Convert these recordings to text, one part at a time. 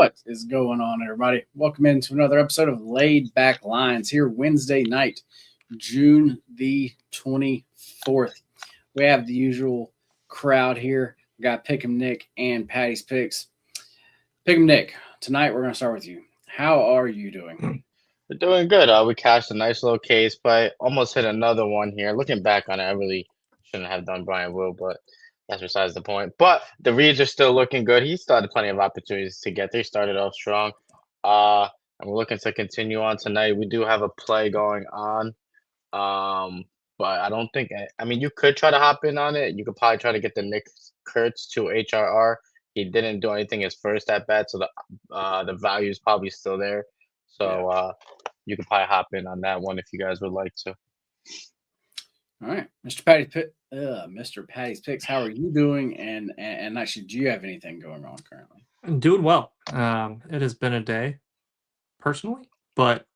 What is going on, everybody? Welcome into another episode of Laid Back Lines here Wednesday night, June the 24th. We have the usual crowd here. We got Pick'em Nick and Patty's Picks. Pick'em Nick, tonight we're going to start with you. How are you doing? We're doing good. We cashed a nice little case, but almost hit another one here. Looking back on it, I really shouldn't have done Brian Will, but that's besides the point. But the reads are still looking good. He started plenty of opportunities to get there. He started off strong. And we're looking to continue on tonight. We do have a play going on. But I don't think I mean you could try to hop in on it. You could probably try to get the Nick Kurtz to HRR. He didn't do anything his first at bat, so the value is probably still there. So you could probably hop in on that one if you guys would like to. All right, Mr. Patty's Picks. How are you doing? And actually, do you have anything going on currently? I'm doing well. It has been a day, personally, but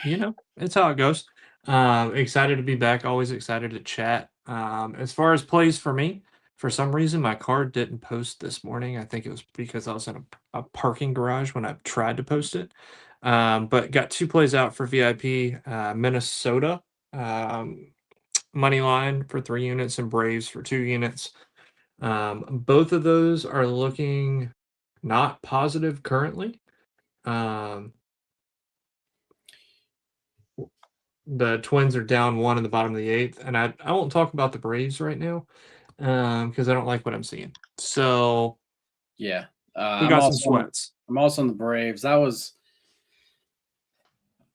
it's how it goes. Excited to be back. Always excited to chat. As far as plays for me, for some reason my card didn't post this morning. I think it was because I was in a parking garage when I tried to post it. But got 2 plays out for VIP. Minnesota money line for 3 units and Braves for 2 units. Both of those are looking not positive currently. The Twins are down 1 in the bottom of the 8th, and I won't talk about the Braves right now because I don't like what I'm seeing. So yeah, we got some sweats. I'm also on the Braves.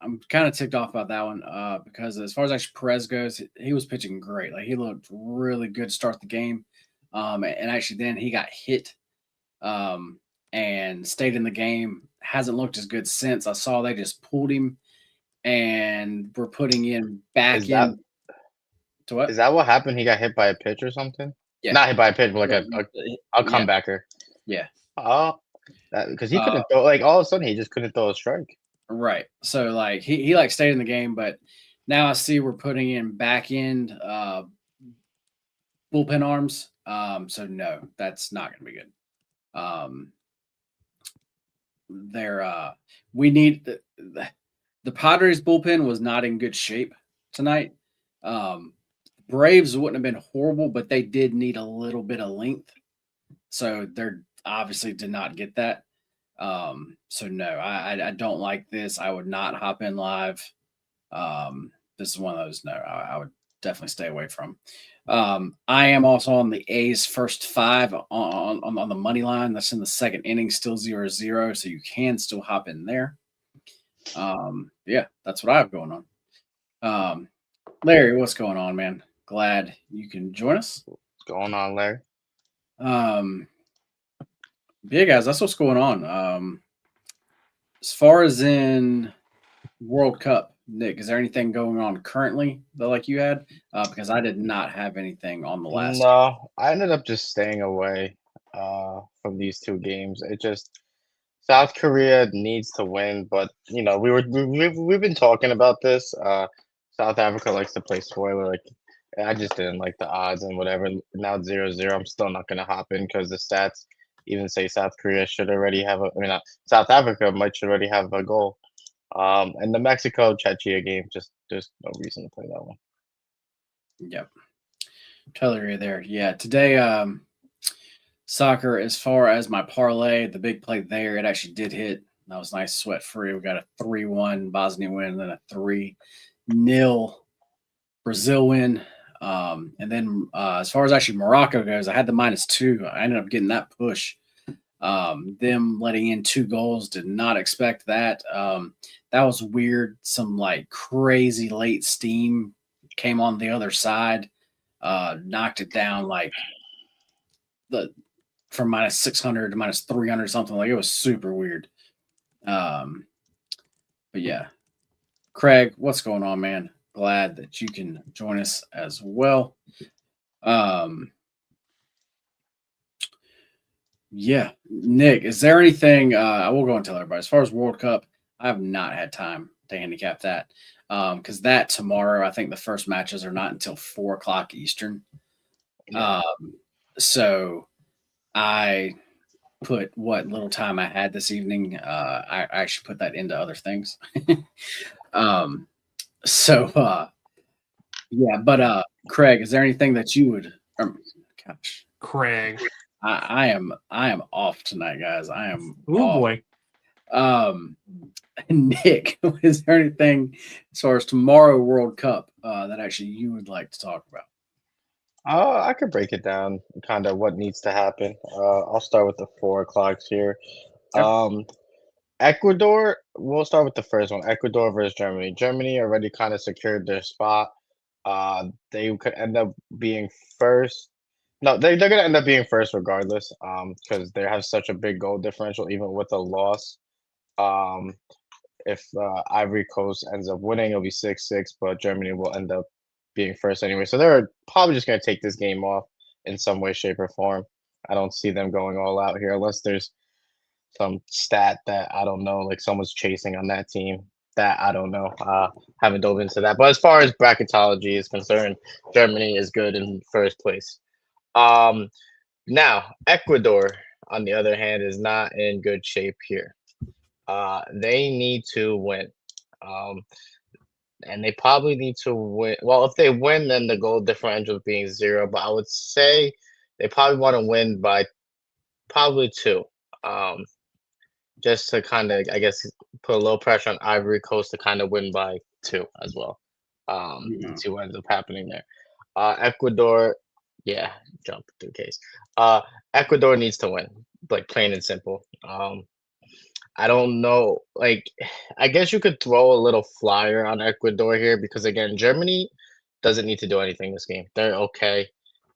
I'm kind of ticked off about that one because as far as actually Perez goes, he was pitching great. Like he looked really good to start the game, and actually then he got hit and stayed in the game. Hasn't looked as good since. I saw they just pulled him and we're putting in back in. To what? Is that what happened? He got hit by a pitch or something? Yeah. Not hit by a pitch, but like a comebacker. Yeah. Oh, because he couldn't throw. Like all of a sudden, he just couldn't throw a strike. Right. So like he like stayed in the game, but now I see we're putting in back end bullpen arms. So no, that's not going to be good. We need the Padres bullpen was not in good shape tonight. Braves wouldn't have been horrible, but they did need a little bit of length. So they're obviously did not get that. So no, I don't like this. I would not hop in live. This is one of those. No, I would definitely stay away from. I am also on the A's first 5 on the money line. That's in the second inning, still 0-0. So you can still hop in there. Yeah, that's what I have going on. Larry, what's going on, man? Glad you can join us. What's going on, Larry? Yeah, guys, that's what's going on. As far as in World Cup, Nick, is there anything going on currently that like you had? Because I did not have anything on the last. No, I ended up just staying away from these 2 games. It just South Korea needs to win, but we've been talking about this. South Africa likes to play spoiler. Like I just didn't like the odds and whatever. Now 0-0. I'm still not gonna hop in because the stats even say South Korea should already have South Africa should already have a goal. And the Mexico Czechia game, just there's no reason to play that one. Yep. Totally agree there. Yeah. Today, soccer, as far as my parlay, the big play there, it actually did hit. That was nice, sweat free. We got a 3-1 Bosnia win, and then a 3-0 Brazil win. And then as far as actually Morocco goes, I had the -2. I ended up getting that push. Them letting in 2 goals, did not expect that. That was weird. Some like crazy late steam came on the other side, knocked it down like from -600 to -300 something. Like it was super weird. But yeah, Craig, what's going on, man? Glad that you can join us as well. Yeah, Nick, is there anything? I will go and tell everybody. As far as World Cup, I have not had time to handicap that because that tomorrow, I think the first matches are not until 4:00 Eastern. So I put what little time I had this evening. I actually put that into other things. um, so yeah, but Craig, is there anything that you would? Gosh, Craig. I am off tonight, guys. I am Oh off. boy. Nick, is there anything as far as tomorrow World Cup that actually you would like to talk about? I could break it down, kind of what needs to happen. I'll start with the 4 o'clocks here. Okay. Ecuador, we'll start with the first one. Ecuador versus Germany. Germany already kind of secured their spot. They could end up being first. No, they're gonna end up being first regardless. Because they have such a big goal differential, even with a loss. Um, if Ivory Coast ends up winning, it'll be 6-6, but Germany will end up being first anyway. So they're probably just gonna take this game off in some way, shape, or form. I don't see them going all out here unless there's some stat that I don't know, like someone's chasing on that team. That I don't know. Haven't dove into that. But as far as bracketology is concerned, Germany is good in first place. Um, Now Ecuador, on the other hand, is not in good shape here. They need to win. Um, and they probably need to win. Well, if they win, then the goal differential being 0. But I would say they probably want to win by probably 2. Um, just to kind of, I guess, put a little pressure on Ivory Coast to kind of win by 2 as well. And see what ends up happening there. Ecuador, yeah, jump through case. Ecuador needs to win, like plain and simple. I don't know, like, I guess you could throw a little flyer on Ecuador here because again, Germany doesn't need to do anything this game. They're okay.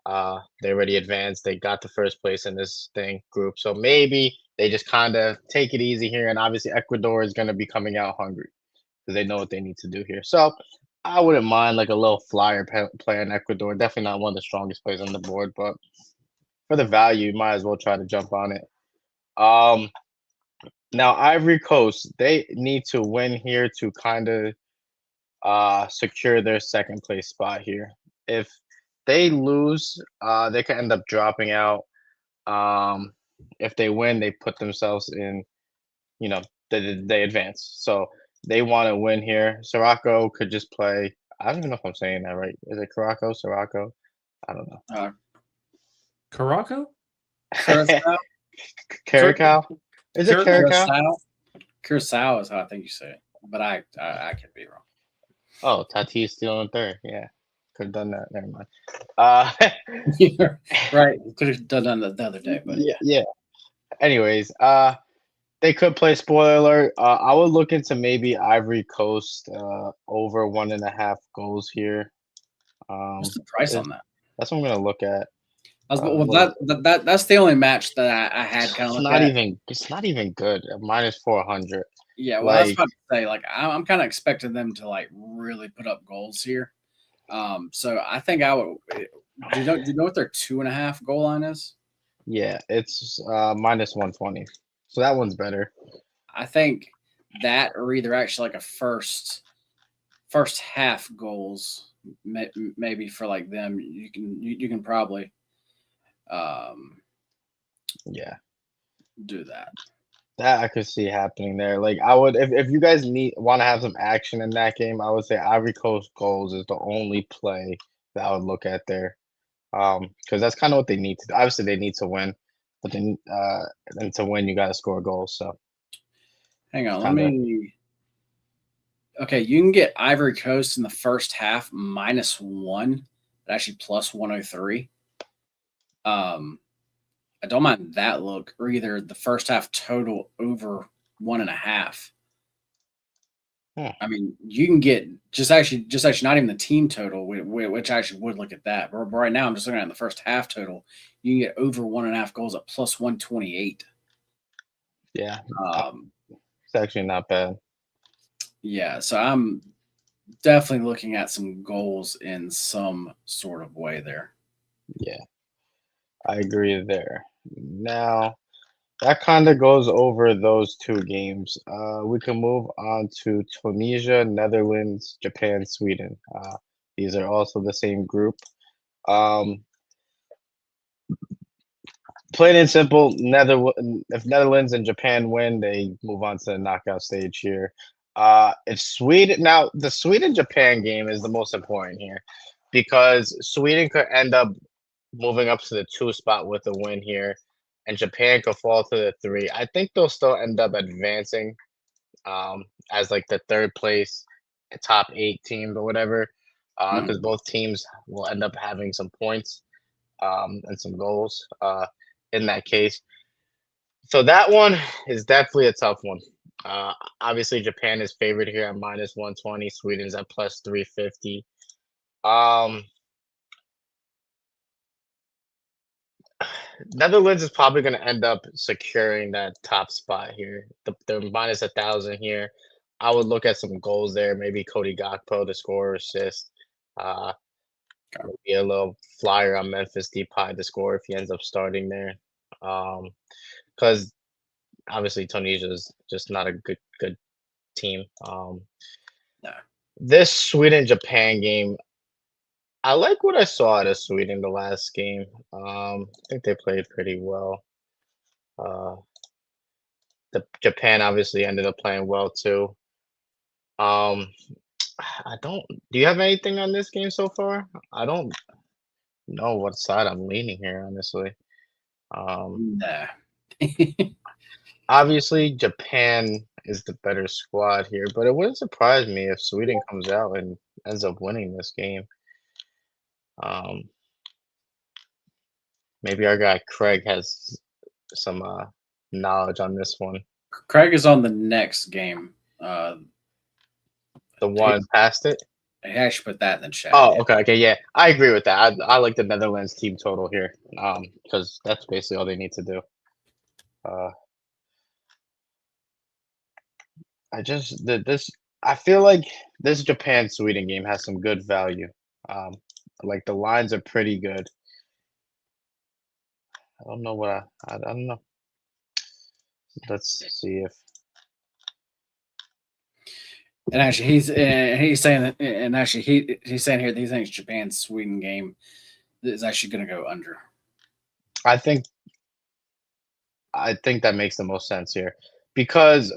They already advanced. They got the first place in this thing group. So maybe they just kind of take it easy here. And obviously Ecuador is going to be coming out hungry because they know what they need to do here. So I wouldn't mind like a little flyer play in Ecuador. Definitely not one of the strongest players on the board, but for the value, you might as well try to jump on it. Um, Now Ivory Coast, they need to win here to kind of secure their second place spot here. If they lose, they could end up dropping out. Um, if they win, they put themselves in, you know, they advance. So they want to win here. Sirocco could just play. I don't even know if I'm saying that right. Is it Caraco? Sirocco? I don't know. Caraco? Curacao? Caracal? Is it Caracal? Curacao is how I think you say it, but I could be wrong. Oh, Tatis still in third. Yeah, could have done that. Never mind. You're right. Could have done that the other day, but yeah. Yeah. Anyways, they could play spoiler alert. I would look into maybe Ivory Coast over 1.5 goals here. What's the price on that? That's what I'm gonna look at. That's the only match that I had kind of It's looked not at. even. It's not even good. Minus 400. Yeah, well, I was about to say, like, I'm kind of expecting them to like really put up goals here. So I think I would. Do you know what their 2.5 goal line is? Yeah, it's minus 120. So that one's better. I think that or either actually like a first half goals maybe for like them. You can probably Yeah, do that. that I could see happening there. Like I would, if you guys want to have some action in that game, I would say Ivory Coast goals is the only play that I would look at there. Because that's kind of what they need to do. Obviously, they need to win, but then and to win, you got to score goals. So Hang on, let me. Okay, you can get Ivory Coast in the first half -1, actually plus 103. I don't mind that look, or either the first half total over 1.5. I mean, you can get just actually not even the team total, which I actually would look at that. But right now, I'm just looking at the first half total. You can get over 1.5 goals at plus 128. Yeah, it's actually not bad. Yeah, so I'm definitely looking at some goals in some sort of way there. Yeah, I agree there. Now that kind of goes over those 2 games. We can move on to Tunisia, Netherlands, Japan, Sweden. These are also the same group. Um, Plain and simple, if Netherlands and Japan win, they move on to the knockout stage here. If Sweden now, the Sweden-Japan game is the most important here because Sweden could end up moving up to the 2 spot with a win here, and Japan could fall to the 3. I think they'll still end up advancing as like the 3rd place, top 8 team or whatever, because both teams will end up having some points and some goals in that case. So that one is definitely a tough one. Obviously, Japan is favored here at -120. Sweden's at +350. Um, Netherlands is probably going to end up securing that top spot here. They're -1,000 here. I would look at some goals there. Maybe Cody Gakpo to score or assist. Maybe a little flyer on Memphis Depay to score if he ends up starting there. Because obviously Tunisia is just not a good team. No. This Sweden-Japan game, I like what I saw out of Sweden the last game. I think they played pretty well. The Japan obviously ended up playing well too. I don't. Do you have anything on this game so far? I don't know what side I'm leaning here, honestly. Nah. Obviously, Japan is the better squad here, but it wouldn't surprise me if Sweden comes out and ends up winning this game. Maybe our guy Craig has some knowledge on this one. Craig is on the next game. The one past it. I should put that in the chat. Oh, okay, yeah. I agree with that. I like the Netherlands team total here, because that's basically all they need to do. I feel like this Japan Sweden game has some good value. Like the lines are pretty good. I don't know what I don't know. Let's see if And actually, he's saying that, and actually he's saying here that he thinks Japan Sweden game is actually going to go under. I think that makes the most sense here because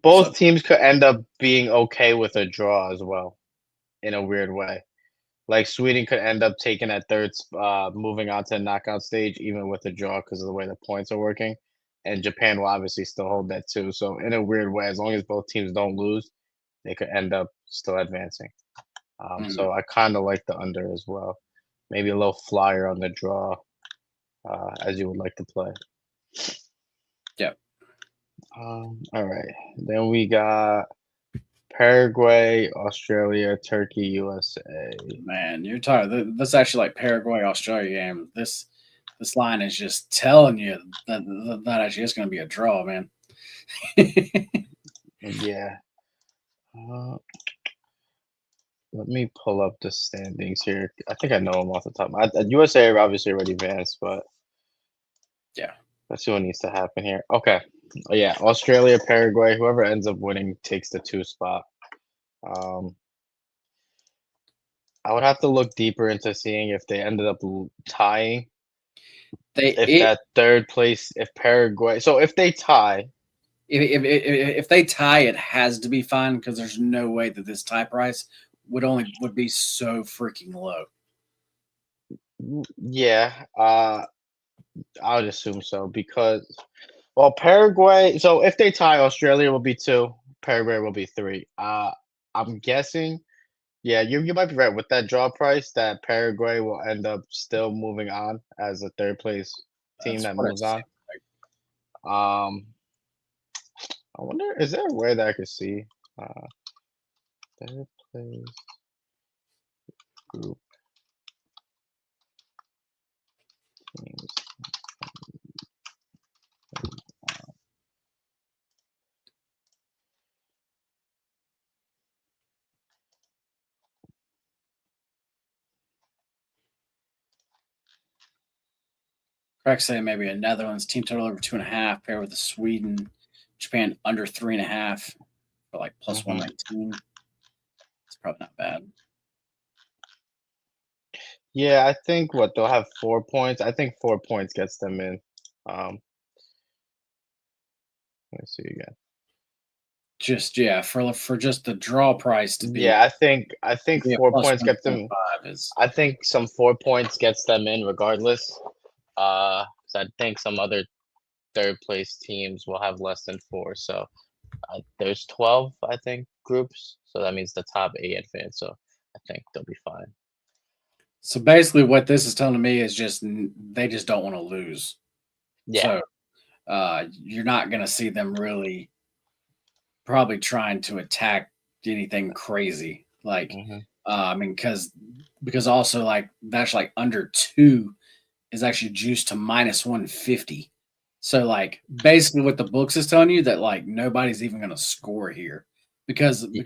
both teams could end up being okay with a draw as well, in a weird way. Like Sweden could end up taking that third, moving on to the knockout stage, even with a draw because of the way the points are working. And Japan will obviously still hold that too. So in a weird way, as long as both teams don't lose, they could end up still advancing. So I kind of like the under as well. Maybe a little flyer on the draw, as you would like to play. Yep. All right. Then we got Paraguay, Australia, Turkey, USA. Man, you're tired. This actually like Paraguay, Australia game. This line is just telling you that actually is going to be a draw, man. Yeah. Let me pull up the standings here. I think I know them off the top. USA are obviously already advanced, but yeah, let's see what needs to happen here. Okay. Oh, yeah, Australia, Paraguay, whoever ends up winning takes the 2 spot. I would have to look deeper into seeing if they ended up tying. That 3rd place, if Paraguay, so if they tie, if they tie, it has to be fine because there's no way that this tie price would be so freaking low. Yeah, I would assume so because, well, Paraguay. So if they tie, Australia will be 2, Paraguay will be 3. I'm guessing. Yeah, you might be right with that draw price. That Paraguay will end up still moving on as a 3rd place team that moves on. I wonder, is there a way that I could see 3rd place group teams? Correct saying maybe a Netherlands team total over 2.5 paired with the Sweden, Japan under 3.5 for like plus 119. It's probably not bad. Yeah, I think they'll have 4 points. I think 4 points gets them in. Let me see again. Just for just the draw price to be Yeah, I think a four plus points gets them. 1.5 is I think some 4 points gets them in regardless. 'Cause I think some other third place teams will have less than 4. So there's 12, I think, groups. So that means the top 8 advance. So I think they'll be fine. so basically what this is telling me is just they just don't want to lose. Yeah. So you're not going to see them really probably trying to attack anything crazy. Like, hmm I mean, because also like that's like under 2 is actually juiced to minus 150. So like basically what the books is telling you that like nobody's even going to score here because Yeah.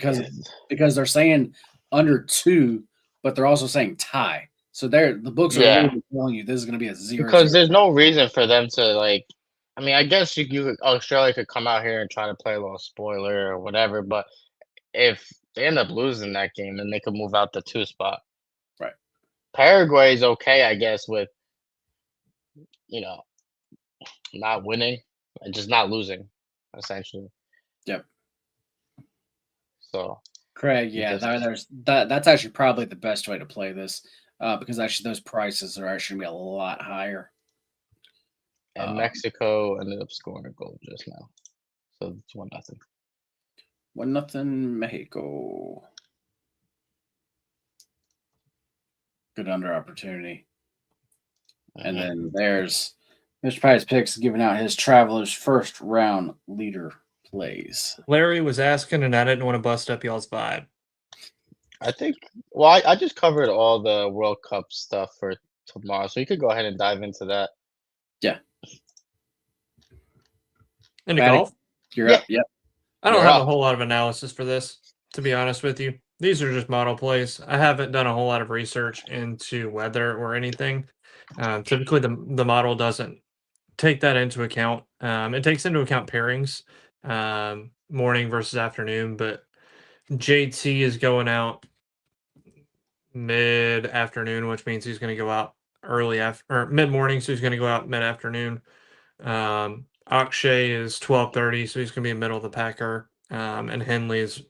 they're saying under 2, but they're also saying tie. So the books are Yeah. literally telling you this is going to be a 0-0. Because there's no reason for them to like. I mean, I guess Australia could come out here and try to play a little spoiler or whatever, but if they end up losing that game, then they could move out the 2 spot. Right. Paraguay is okay, I guess, with you know not winning and just not losing, essentially. Yep. So Craig, you yeah, just that's actually probably the best way to play this because actually those prices are actually going to be a lot higher. and Um, Mexico ended up scoring a goal just now, so it's 1-0. 1-0 Mexico. Good under opportunity. And then there's Mr. Price Picks giving out his Travelers first round leader plays. Larry was asking, and I didn't want to bust up y'all's vibe. I think. Well, I just covered all the World Cup stuff for tomorrow, so you could go ahead and dive into that. Yeah. Into Patty, golf, you're Yeah. up. Yep. I don't You're have a up. whole lot of analysis for this, to be honest with you. These are just model plays. I haven't done a whole lot of research into weather or anything. Typically, the model doesn't take that into account. It takes into account pairings, morning versus afternoon, but JT is going out mid afternoon, which means he's going to go out early after or mid morning, so he's going to go out mid afternoon. Akshay is 12:30, so he's going to be in the middle of the packer, and Henley is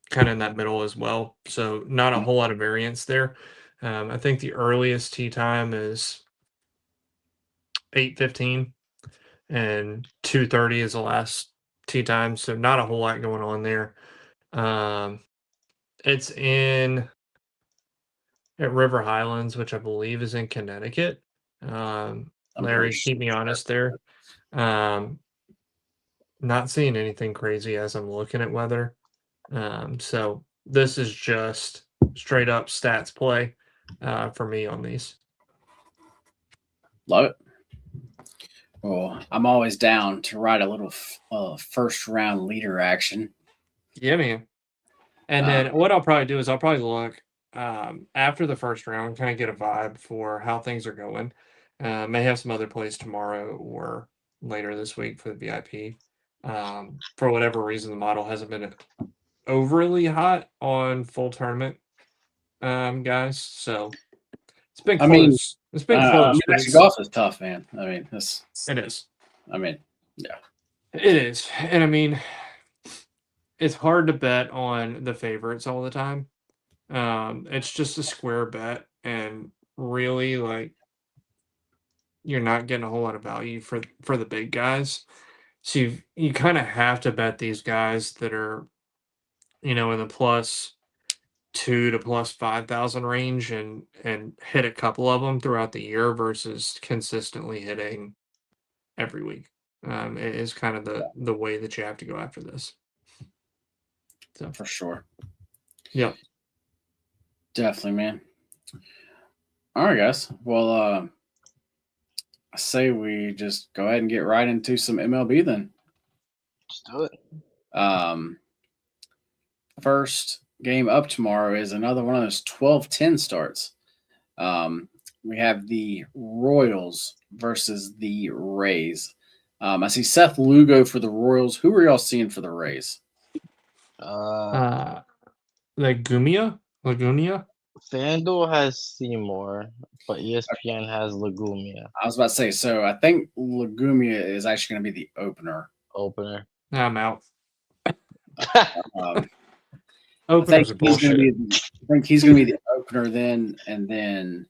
kind of in that middle as well. So not a whole lot of variance there. I think the earliest tee time is 8:15, and 2:30 is the last tee time. So not a whole lot going on there. It's at River Highlands, which I believe is in Connecticut. I'm Larry, pretty keep me sure. honest there. Not seeing anything crazy as I'm looking at weather. So this is just straight up stats play for me on these. Love it. Well, I'm always down to ride a little first round leader action. Yeah, man. And then what I'll probably do is I'll probably look after the first round, kind of get a vibe for how things are going. May have some other plays tomorrow or later this week for the VIP. For whatever reason, the model hasn't been overly hot on full tournament guys. So it's been I mean, close. It's been close, but actually, golf is tough, man. I mean, it is. I mean, yeah. It is. And I mean, it's hard to bet on the favorites all the time. It's just a square bet, and really, like, you're not getting a whole lot of value for the big guys. So you kind of have to bet these guys that are, in the +2 to +5,000 range and hit a couple of them throughout the year versus consistently hitting every week. It is kind of the way that you have to go after this. So For sure. yeah. Definitely, man. All right, guys. Well, I say we just go ahead and get right into some MLB then. Let's do it. First game up tomorrow is another one of those 12-10 starts. We have the Royals versus the Rays. I see Seth Lugo for the Royals. Who are y'all seeing for the Rays? Lagunia? FanDuel has Seymour, but ESPN has Lagumia I was about to say, so I think Lagumia is actually going to be the opener. opener. I'm out. Um, Openers are bullshit. I think he's going to be the opener then, and then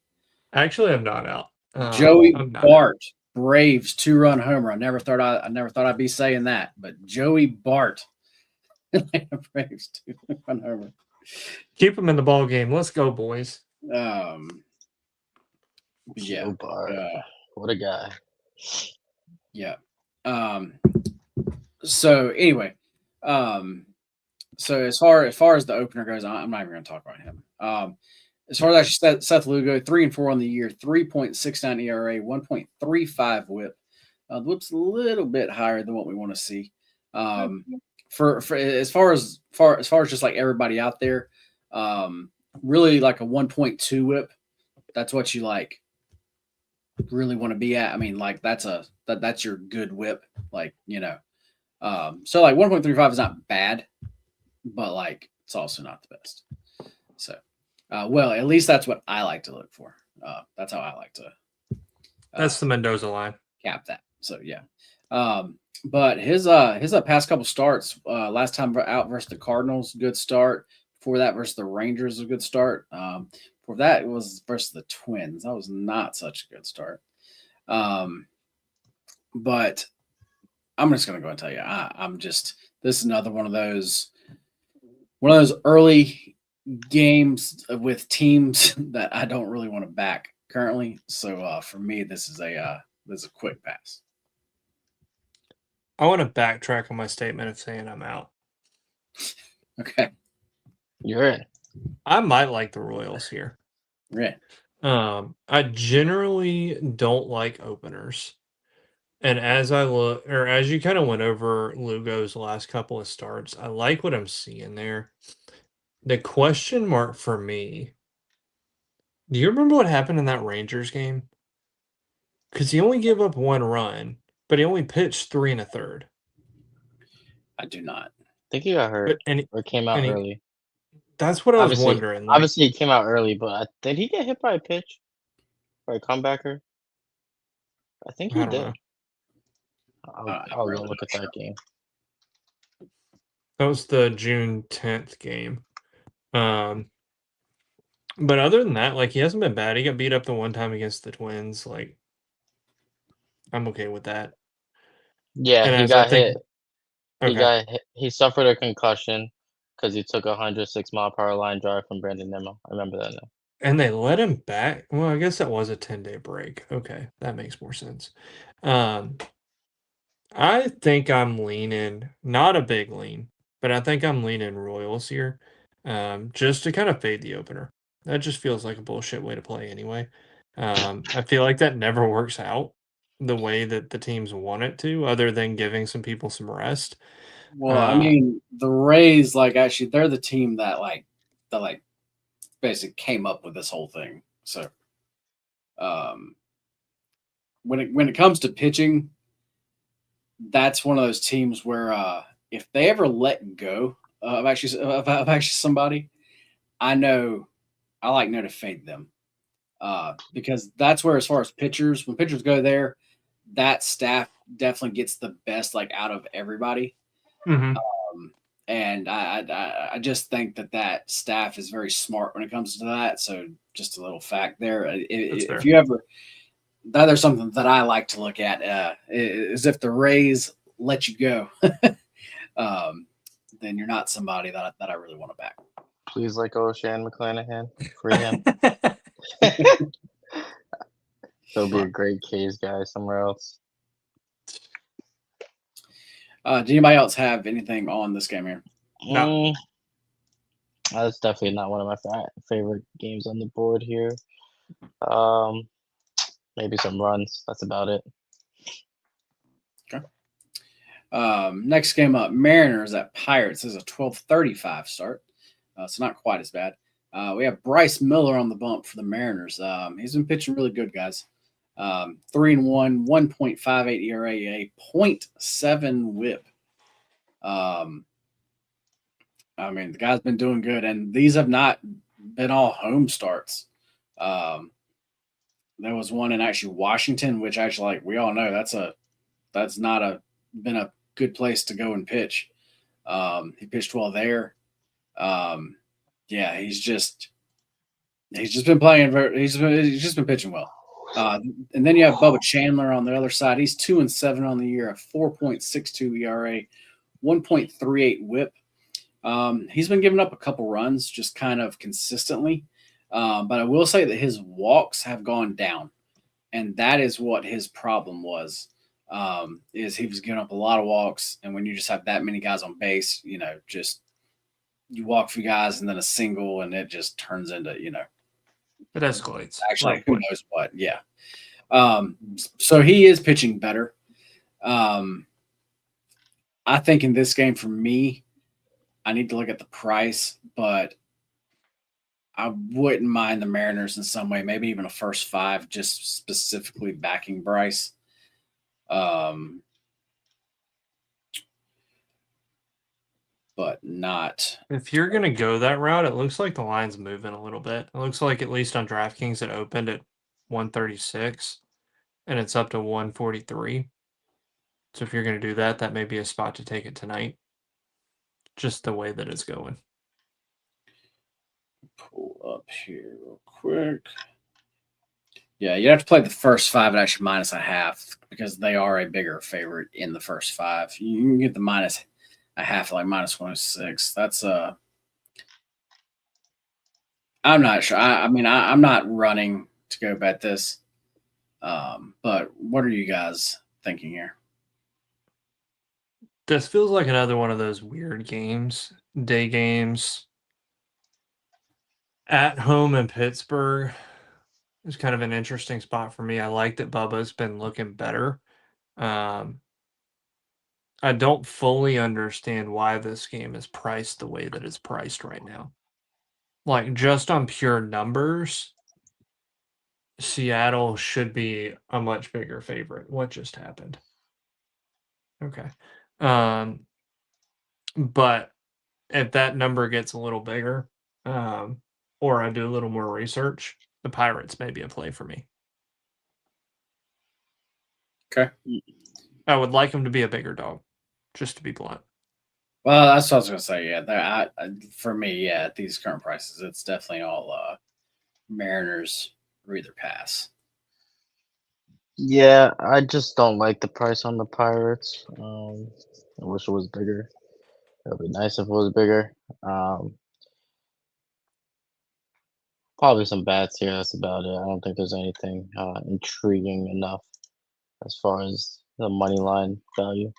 Actually, I'm not out. Joey I'm not Bart, Braves 2-run homer. I never thought I'd be saying that, but Joey Bart, Atlanta Braves 2-run homer. Keep him in the ball game. Let's go, boys. Yeah. Joe Bart. What a guy. Yeah. So anyway, so as far as the opener goes, I'm not even going to talk about him. As far as actually Seth Lugo, 3-4 on the year, 3.69 ERA, 1.35 WHIP. The WHIP's a little bit higher than what we want to see. For as far as just like everybody out there, really like a 1.2 WHIP. That's what you like really want to be at. I mean, like that's your good WHIP. Like, so like 1.35 is not bad, but like it's also not the best. So, well, at least that's what I like to look for. That's how I like to. That's the Mendoza line. Cap that. So yeah. But his past couple starts, last time out versus the Cardinals, good start. Before that versus the Rangers, a good start. Before that it was versus the Twins. That was not such a good start. But I'm just gonna go and tell you, this is another one of those early games with teams that I don't really want to back currently. So for me, this is a quick pass. I want to backtrack on my statement of saying I'm out. Okay. You're in. I might like the Royals here. Right. I generally don't like openers. And as you kind of went over Lugo's last couple of starts, I like what I'm seeing there. The question mark for me, do you remember what happened in that Rangers game? Because he only gave up 1 run, but he only pitched 3 1/3. I do not. I think he got hurt or came out early. That's what I was wondering. Like, obviously, he came out early, but did he get hit by a pitch or a comebacker? I think he I don't did. know. I'll go look at that game. That was the June 10th game. But other than that, like, he hasn't been bad. He got beat up the one time against the Twins. Like, I'm okay with that. Yeah, And he as got I think, hit. okay. He got hit. He suffered a concussion because he took a 106-mile-per-hour line drive from Brandon Nimmo. I remember that now. And they let him back. Well, I guess that was a 10-day break. Okay, that makes more sense. I think I'm leaning, not a big lean, but I think I'm leaning Royals here, just to kind of fade the opener. That just feels like a bullshit way to play anyway. I feel like that never works out the way that the teams want it to, other than giving some people some rest. Well, I mean, the Rays, like, actually, they're the team that basically came up with this whole thing. So, when it comes to pitching, that's one of those teams where if they ever let go of actually somebody, I know to fade them because that's where, as far as pitchers, when pitchers go there, that staff definitely gets the best out of everybody. Mm-hmm. And I just think that staff is very smart when it comes to that. So just a little fact there. If you ever, there's something that I like to look at is if the Rays let you go, then you're not somebody that I really want to back. Please let go of Shane McClanahan. Free him. He'll be a great K's guy somewhere else. Do anybody else have anything on this game here? No. That's definitely not one of my favorite games on the board here. Maybe some runs. That's about it. Okay. Next game up, Mariners at Pirates. This is a 12:35 start, so not quite as bad. We have Bryce Miller on the bump for the Mariners. He's been pitching really good, guys. 3-1, 1.58 ERA, a 0.7 WHIP. I mean, the guy's been doing good, and these have not been all home starts. There was one in actually Washington, which actually, like we all know, that's not been a good place to go and pitch. He pitched well there. Yeah, he's just been playing. He's just been pitching well. And then you have Bubba Chandler on the other side. He's 2-7 on the year, a 4.62 ERA, 1.38 WHIP. He's been giving up a couple runs just kind of consistently. But I will say that his walks have gone down, and that is what his problem was. Is he was giving up a lot of walks, and when you just have that many guys on base, just you walk a few guys and then a single, and it just turns into It escalates. actually who knows what. Yeah. So he is pitching better. I think in this game for me, I need to look at the price, but I wouldn't mind the Mariners in some way, maybe even a first 5, just specifically backing Bryce. But not. If you're going to go that route, it looks like the line's moving a little bit. It looks like, at least on DraftKings, it opened at 136 and it's up to 143. So if you're going to do that, that may be a spot to take it tonight. Just the way that it's going. Pull up here real quick. Yeah, you have to play the first 5 at actually minus a half because they are a bigger favorite in the first 5. You can get the minus a half, like minus 106. That's I'm not sure. I mean, I'm not running to go bet this. But what are you guys thinking here? This feels like another one of those weird games, day games. At home in Pittsburgh is kind of an interesting spot for me. I like that Bubba's been looking better. I don't fully understand why this game is priced the way that it's priced right now. Like, just on pure numbers, Seattle should be a much bigger favorite. What just happened? Okay. But if that number gets a little bigger, or I do a little more research, the Pirates may be a play for me. Okay. I would like them to be a bigger dog, just to be blunt. Well, that's what I was going to say. Yeah, for me, yeah, at these current prices, it's definitely all Mariners or either pass. Yeah, I just don't like the price on the Pirates. I wish it was bigger. It would be nice if it was bigger. Probably some bats here. That's about it. I don't think there's anything intriguing enough as far as the money line value.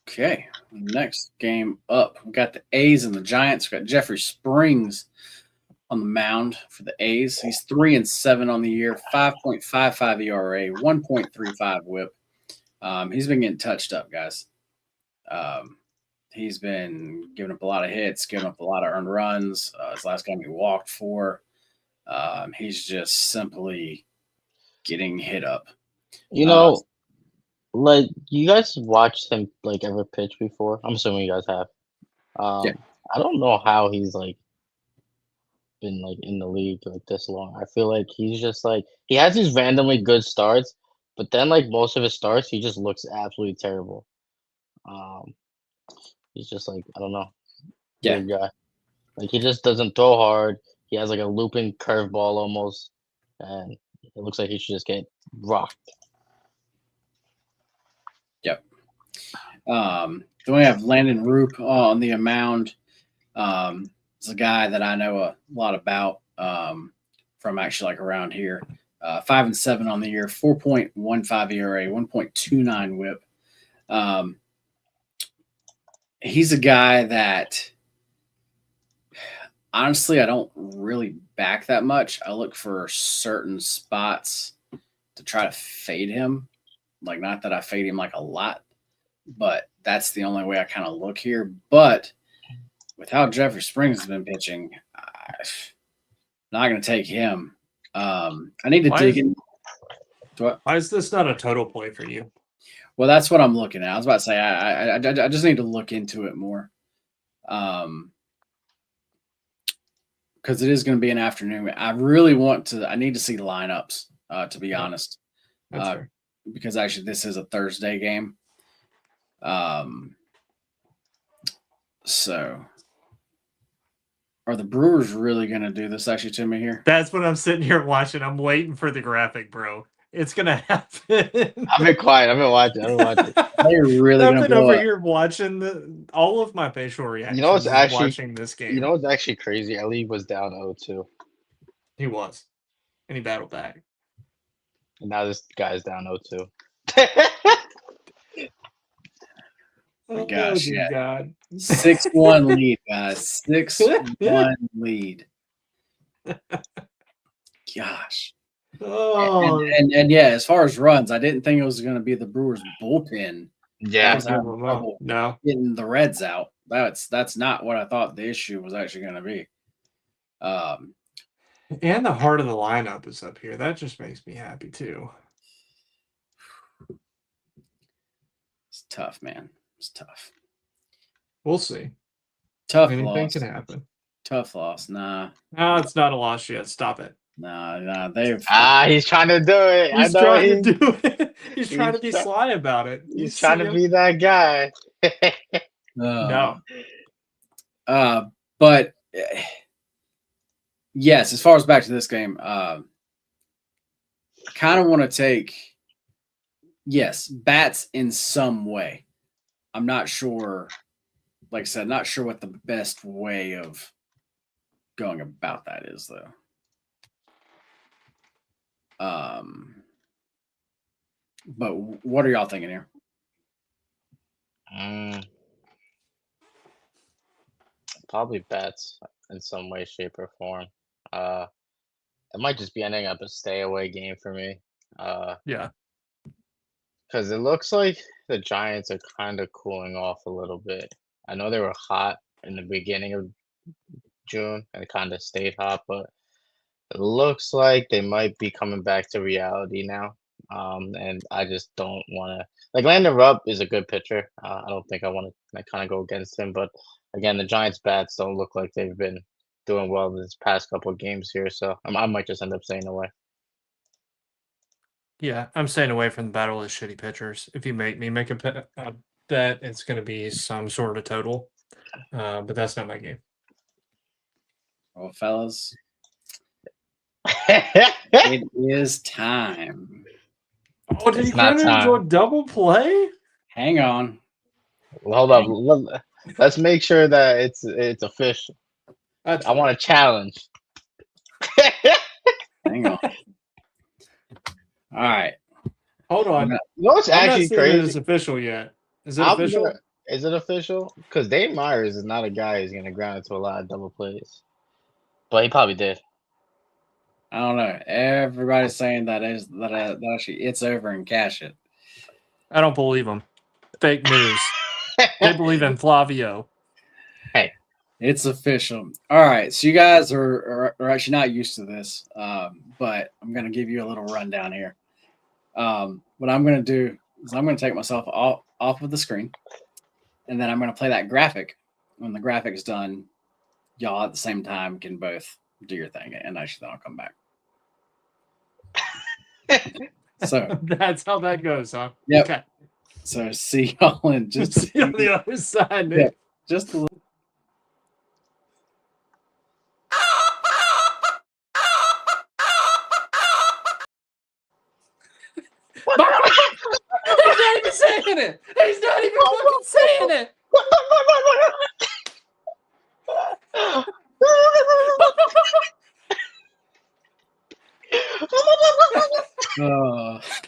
Okay, next game up, we got the A's and the Giants. We got Jeffrey Springs on the mound for the A's. He's 3-7 on the year, 5.55 ERA, 1.35 WHIP. He's been getting touched up, guys. He's been giving up a lot of hits, giving up a lot of earned runs. His last game he walked for. He's just simply getting hit up. Like, you guys watched him like ever pitch before? I'm assuming you guys have. Yeah. I don't know how he's like been like in the league like this long. I feel like he's just like he has these randomly good starts, but then like most of his starts, he just looks absolutely terrible. He's just like, I don't know, weird guy. Like, he just doesn't throw hard. He has like a looping curveball almost, and it looks like he should just get rocked. Yep. Then we have Landon Roop on the mound. It's a guy that I know a lot about from actually like around here. 5-7 on the year, 4.15 ERA, 1.29 WHIP. He's a guy that honestly I don't really back that much. I look for certain spots to try to fade him. Like, not that I fade him like a lot, but that's the only way I kind of look here. But with how Jeffrey Springs has been pitching, I'm not going to take him. I need to dig in. Why is this not a total play for you? Well, that's what I'm looking at. I was about to say I just need to look into it more. Because it is going to be an afternoon. I really I need to see the lineups, to be honest. That's fair. Because actually this is a Thursday game. So are the Brewers really going to do this actually to me here? That's what I'm sitting here watching. I'm waiting for the graphic, bro. It's gonna happen. I've been quiet. I've been watching. They're really going I've to been blow over up. here watching all of my facial reactions. You know what's actually watching this game. You know what's actually crazy? Ellie was down 0-2. He was, and he battled back. And now this guy's down 0-2. Oh, gosh, dear yeah. God. 6-1 lead, guys. 6-1 lead. Gosh. Oh, And yeah, as far as runs, I didn't think it was going to be the Brewers bullpen. Yeah. was having trouble no. getting the Reds out. That's not what I thought the issue was actually going to be. And the heart of the lineup is up here. That just makes me happy too. It's tough, man. It's tough. We'll see. Tough Anything loss. can happen. Tough loss. Nah. No, it's not a loss yet. Stop it. Nah. They've. He's trying to do it. He's trying to do it. He's trying to be sly about it. He's trying to be that guy. No. But yes, as far as back to this game, I kind of want to take bats in some way. I'm not sure. Like I said, not sure what the best way of going about that is, though. But what are y'all thinking here? Probably bats in some way, shape, or form. It might just be ending up a stay away game for me. Yeah. Because it looks like the Giants are kind of cooling off a little bit. I know they were hot in the beginning of June and kind of stayed hot, but it looks like they might be coming back to reality now. And I just don't want to Landon Rupp is a good pitcher. I don't think I want to kind of go against him, but again, the Giants bats don't look like they've been doing well this past couple of games here, so I might just end up staying away. Yeah, I'm staying away from the battle of shitty pitchers. If you make me make a bet, it's going to be some sort of total, but that's not my game. Well, fellas, it is time. Oh, did he turn it into a double play? Hang on. Well, hold up. Let's make sure that it's official. I want a challenge. Hang on. All right. Hold on. You know what's actually crazy? It's official yet. Is it official? Is it official? Because Dave Myers is not a guy who's going to ground into a lot of double plays. But he probably did. I don't know. Everybody's saying that actually it's over and cash it. I don't believe them. Fake news. They believe in Flavio. Hey. It's official. All right. So you guys are actually not used to this, but I'm going to give you a little rundown here. What I'm going to do is I'm going to take myself off of the screen, and then I'm going to play that graphic. When the graphic's done, y'all at the same time can both do your thing, and actually then I'll come back. So that's how that goes, huh? Yep. Okay. So see y'all in just see you on the other side, Nick. Yeah, just a little. He's not even saying it. He's not even fucking saying it.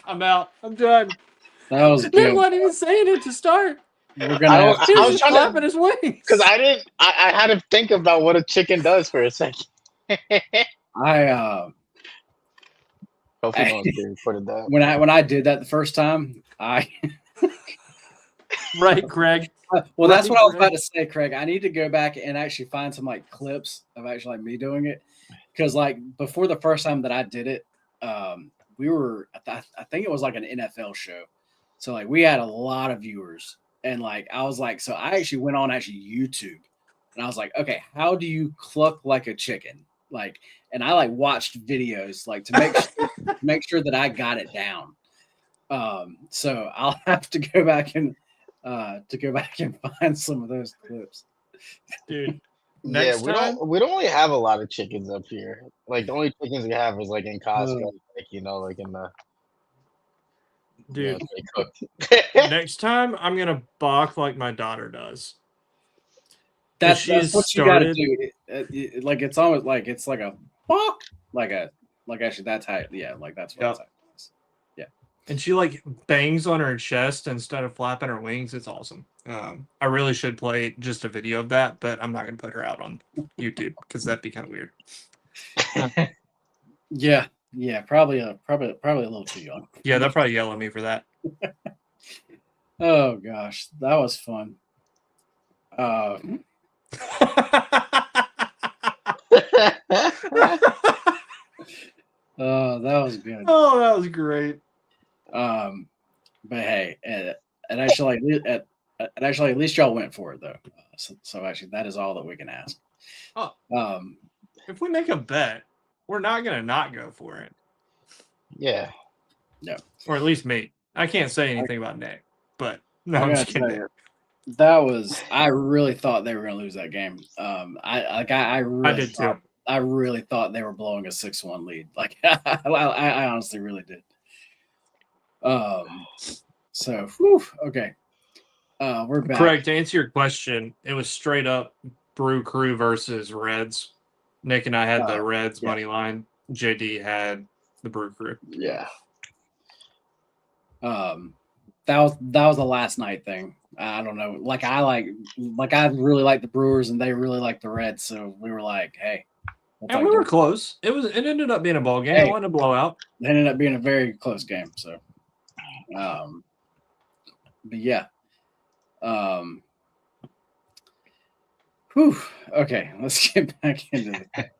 I'm out. I'm done. That was Nick good. wasn't even saying it to start. We're gonna. He was just clapping his wings. Because I had to think about what a chicken does for a second. Hopefully no one's getting recorded that. When I did that the first time, Right, Craig. Well, that's what I was about to say, Craig. I need to go back and actually find some clips of actually me doing it, because before the first time that I did it, we were I think it was an NFL show, so we had a lot of viewers, and I was so I actually went on YouTube and I was like, okay, how do you cluck like a chicken? Like, and I like watched videos like to make sure that I got it down. So I'll have to go back and find some of those clips. Dude. Yeah, Next time, we don't really have a lot of chickens up here. Like the only chickens we have is like in Costco, Uh. like like in the dude. they cooked. Next time, I'm gonna balk like my daughter does. That's she has what you got to started. do. Like it's almost like it's like a balk, like actually that's how like that's what Yep. it's like. Yeah. And she like bangs on her chest instead of flapping her wings. It's awesome. I really should play just a video of that, but I'm not gonna put her out on YouTube because that'd be kind of weird. Yeah, probably a little too young. Yeah, they'll probably yell at me for that. Oh gosh, that was fun. That was good. Oh, that was great. But hey, and actually, at least y'all went for it though. So actually, that is all that we can ask. Oh. Um, If we make a bet, we're not gonna not go for it. Yeah. No. Or at least me. I can't say anything about Nick, but no, I'm just kidding. That was. I really thought they were going to lose that game. I really thought they were blowing a 6-1 lead. Like I honestly really did. So whew, okay. We're back. Correct. To answer your question, it was straight up Brew Crew versus Reds. Nick and I had the Reds money line. JD had the Brew Crew. Yeah. That was a last night thing. I don't know. Like I really like the Brewers and they really like the Reds, so we were like, hey. And we were close. It ended up being a ball game. It wasn't a blowout. It ended up being a very close game. So, but yeah. Whew. Okay, let's get back into it.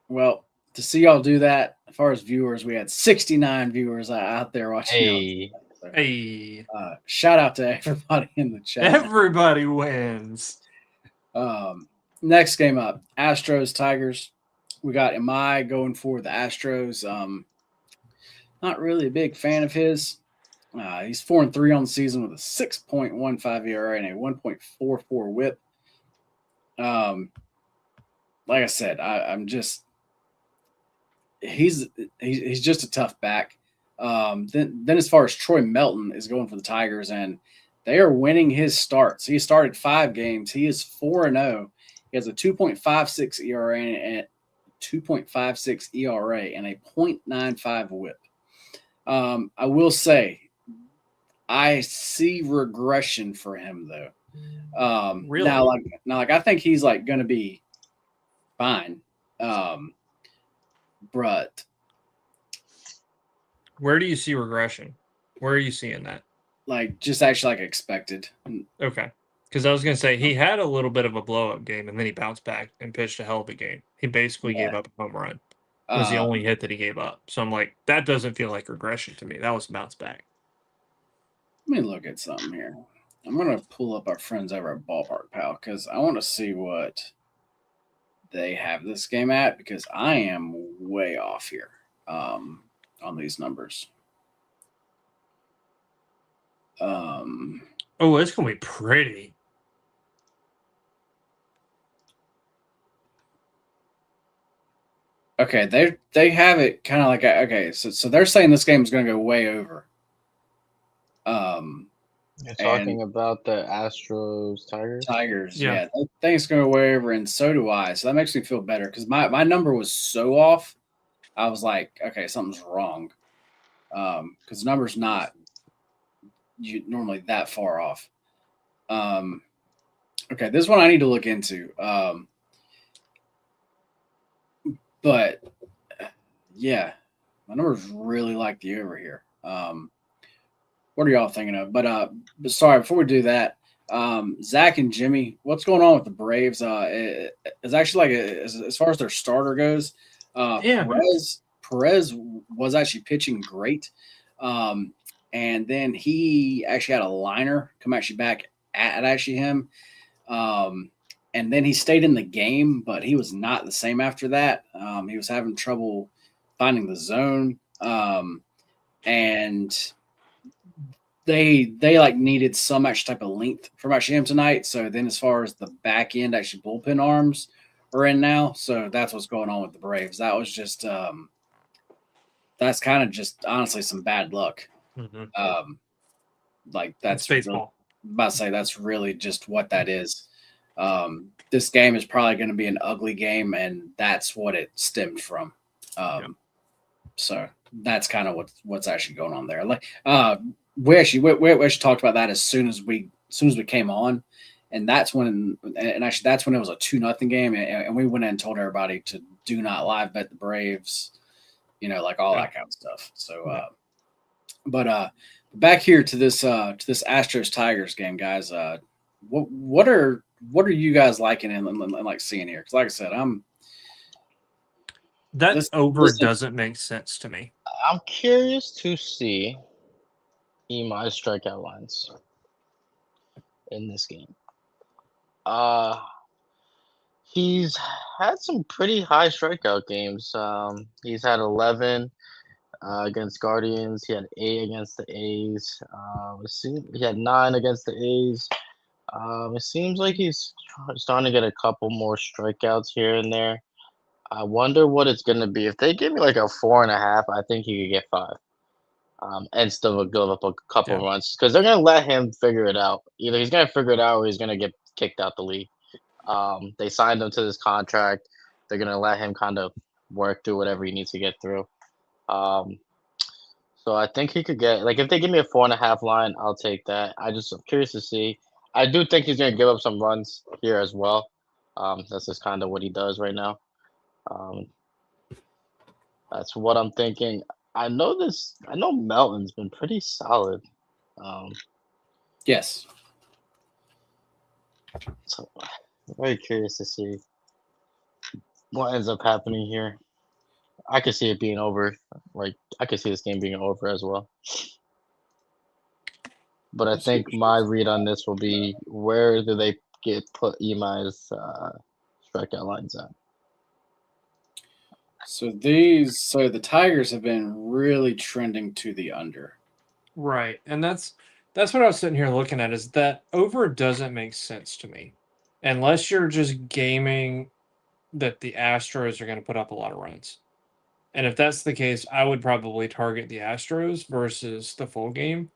Well, to see y'all do that, as far as viewers, we had 69 viewers out there watching. Hey. Shout out to everybody in the chat. Everybody wins. Next game up, Astros Tigers. We got Amai going for the Astros. Not really a big fan of his. He's 4-3 on the season with a 6.15 ERA and a 1.44 WHIP. Like I said, I'm just he's just a tough back. Then as far as Troy Melton is going for the Tigers, and they are winning his starts. He started 5 games. He is 4-0. He has a 2.56 ERA and 2.56 ERA and a 0.95 WHIP. I will say, I see regression for him though. Really? Now, I think he's like going to be fine. But where do you see regression? Where are you seeing that? Like just actually like expected. Okay. Because I was going to say, he had a little bit of a blow-up game, and then he bounced back and pitched a hell of a game. He basically gave up a home run. It was the only hit that he gave up. So I'm like, that doesn't feel like regression to me. That was a bounce back. Let me look at something here. I'm going to pull up our friends over at Ballpark Pal because I want to see what they have this game at because I am way off here on these numbers. Oh, it's going to be pretty. Okay, they have it kind of like okay, so they're saying this game is going to go way over. You're talking about the Astros Tigers? Tigers, yeah. They think it's going to go way over, and so do I. So that makes me feel better because my number was so off. I was like, okay, something's wrong. Because the number's not normally that far off. Okay, this one I need to look into. But yeah, my numbers really like the over here. What are y'all thinking of? But sorry, before we do that, Zach and Jimmy, what's going on with the Braves? It's actually like as far as their starter goes, Perez was actually pitching great. And then he actually had a liner come actually back at actually him. And then he stayed in the game, but he was not the same after that. He was having trouble finding the zone. And they like needed some extra type of length from actually him tonight. So then as far as the back end actually bullpen arms are in now. So that's what's going on with the Braves. That was just that's kind of just honestly some bad luck. Like that's baseball. I'm about to say that's really just what that is. This game is probably going to be an ugly game, and that's what it stemmed from. So that's kind of what's actually going on there. Like we actually talked about that as soon as we came on, and that's when actually that's when it was a 2-0 game, and we went in and told everybody to do not live bet the Braves, like all that kind of stuff. So, but back here to this Astros Tigers game, guys. What are you guys liking and like seeing here? Because like I said, that over doesn't make sense to me. I'm curious to see Emi's strikeout lines in this game. He's had some pretty high strikeout games. He's had 11 against Guardians. He had 8 against the A's. He had 9 against the A's. It seems like he's starting to get a couple more strikeouts here and there. I wonder what it's going to be. If they give me like a 4.5, I think he could get 5. And still give up a couple runs because they're going to let him figure it out. Either he's going to figure it out or he's going to get kicked out the league. They signed him to this contract. They're going to let him kind of work through whatever he needs to get through. So I think he could get, like, if they give me a 4.5 line, I'll take that. I'm curious to see. I do think he's going to give up some runs here as well. That's just kind of what he does right now. That's what I'm thinking. I know Melton's been pretty solid. Yes. So I'm very curious to see what ends up happening here. I could see it being over. Like, I could see this game being over as well. But I think my read on this will be, where do they put Emi's strikeout lines at? So the Tigers have been really trending to the under. Right. And that's what I was sitting here looking at, is that over doesn't make sense to me. Unless you're just gaming that the Astros are going to put up a lot of runs. And if that's the case, I would probably target the Astros versus the full game.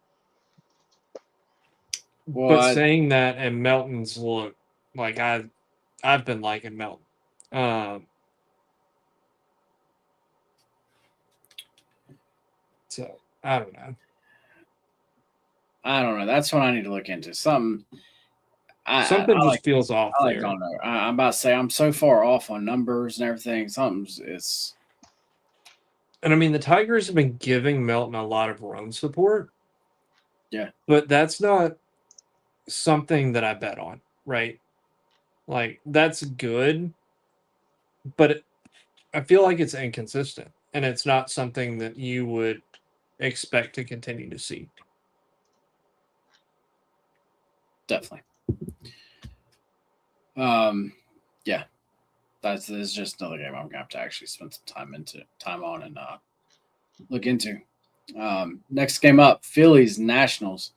But saying that, and Melton's look, like I've been liking Melton. So I don't know. That's what I need to look into. Something just feels off there. I don't know. I'm about to say I'm so far off on numbers and everything. And I mean, the Tigers have been giving Melton a lot of run support. Yeah. But that's not something that I bet on, right? Like, that's good, but I feel like it's inconsistent, and it's not something that you would expect to continue to see. Definitely. Yeah. This is just another game I'm gonna have to actually spend some time on and look into. Next game up, Phillies Nationals.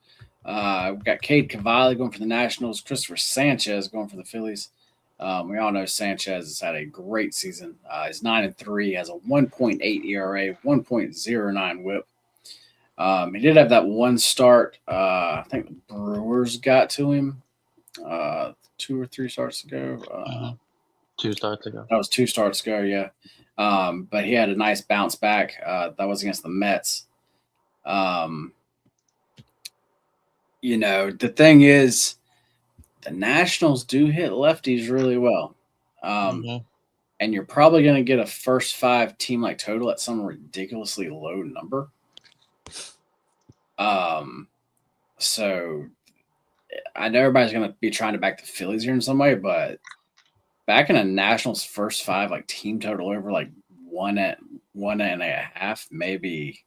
We've got Cade Cavalli going for the Nationals, Christopher Sanchez going for the Phillies. We all know Sanchez has had a great season. He's 9-3, has a 1.8 ERA, 1.09 WHIP. He did have that one start. I think the Brewers got to him 2 or 3 starts ago. 2 starts ago. That was 2 starts ago, yeah. But he had a nice bounce back. That was against the Mets. The thing is, the Nationals do hit lefties really well. And you're probably going to get a first 5 team like total at some ridiculously low number. So I know everybody's going to be trying to back the Phillies here in some way, but back in a Nationals first 5 like team total over like 1.5 may be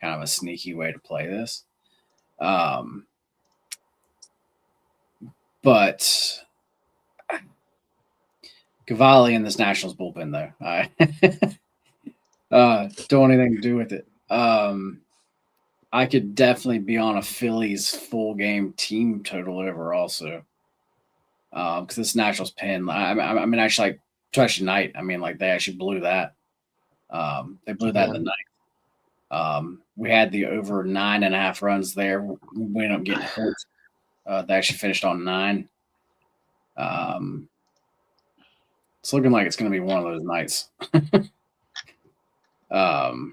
kind of a sneaky way to play this. But Cavalli in this Nationals bullpen, though, I don't want anything to do with it. I could definitely be on a Phillies full game team total over also. Because this Nationals pin, I mean, actually, like Tuesday night, I mean, like they actually blew that. They blew that in the ninth. We had the over 9.5 runs there. We ended up getting hurt. They actually finished on 9. It's looking like it's going to be one of those nights. I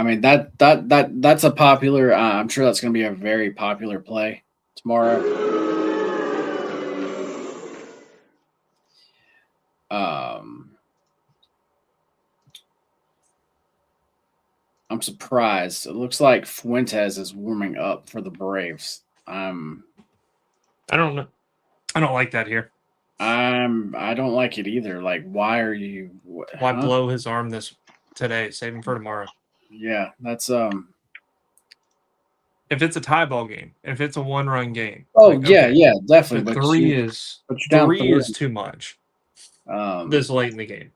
mean that's a popular. I'm sure that's going to be a very popular play tomorrow. I'm surprised. It looks like Fuentes is warming up for the Braves. I don't know. I don't like that here. I don't like it either. Like, why are you? Why blow his arm today? Save him for tomorrow. Yeah, that's If it's a tie ball game, if it's a 1-run game. Oh like, yeah, definitely. But three is too much. This late in the game.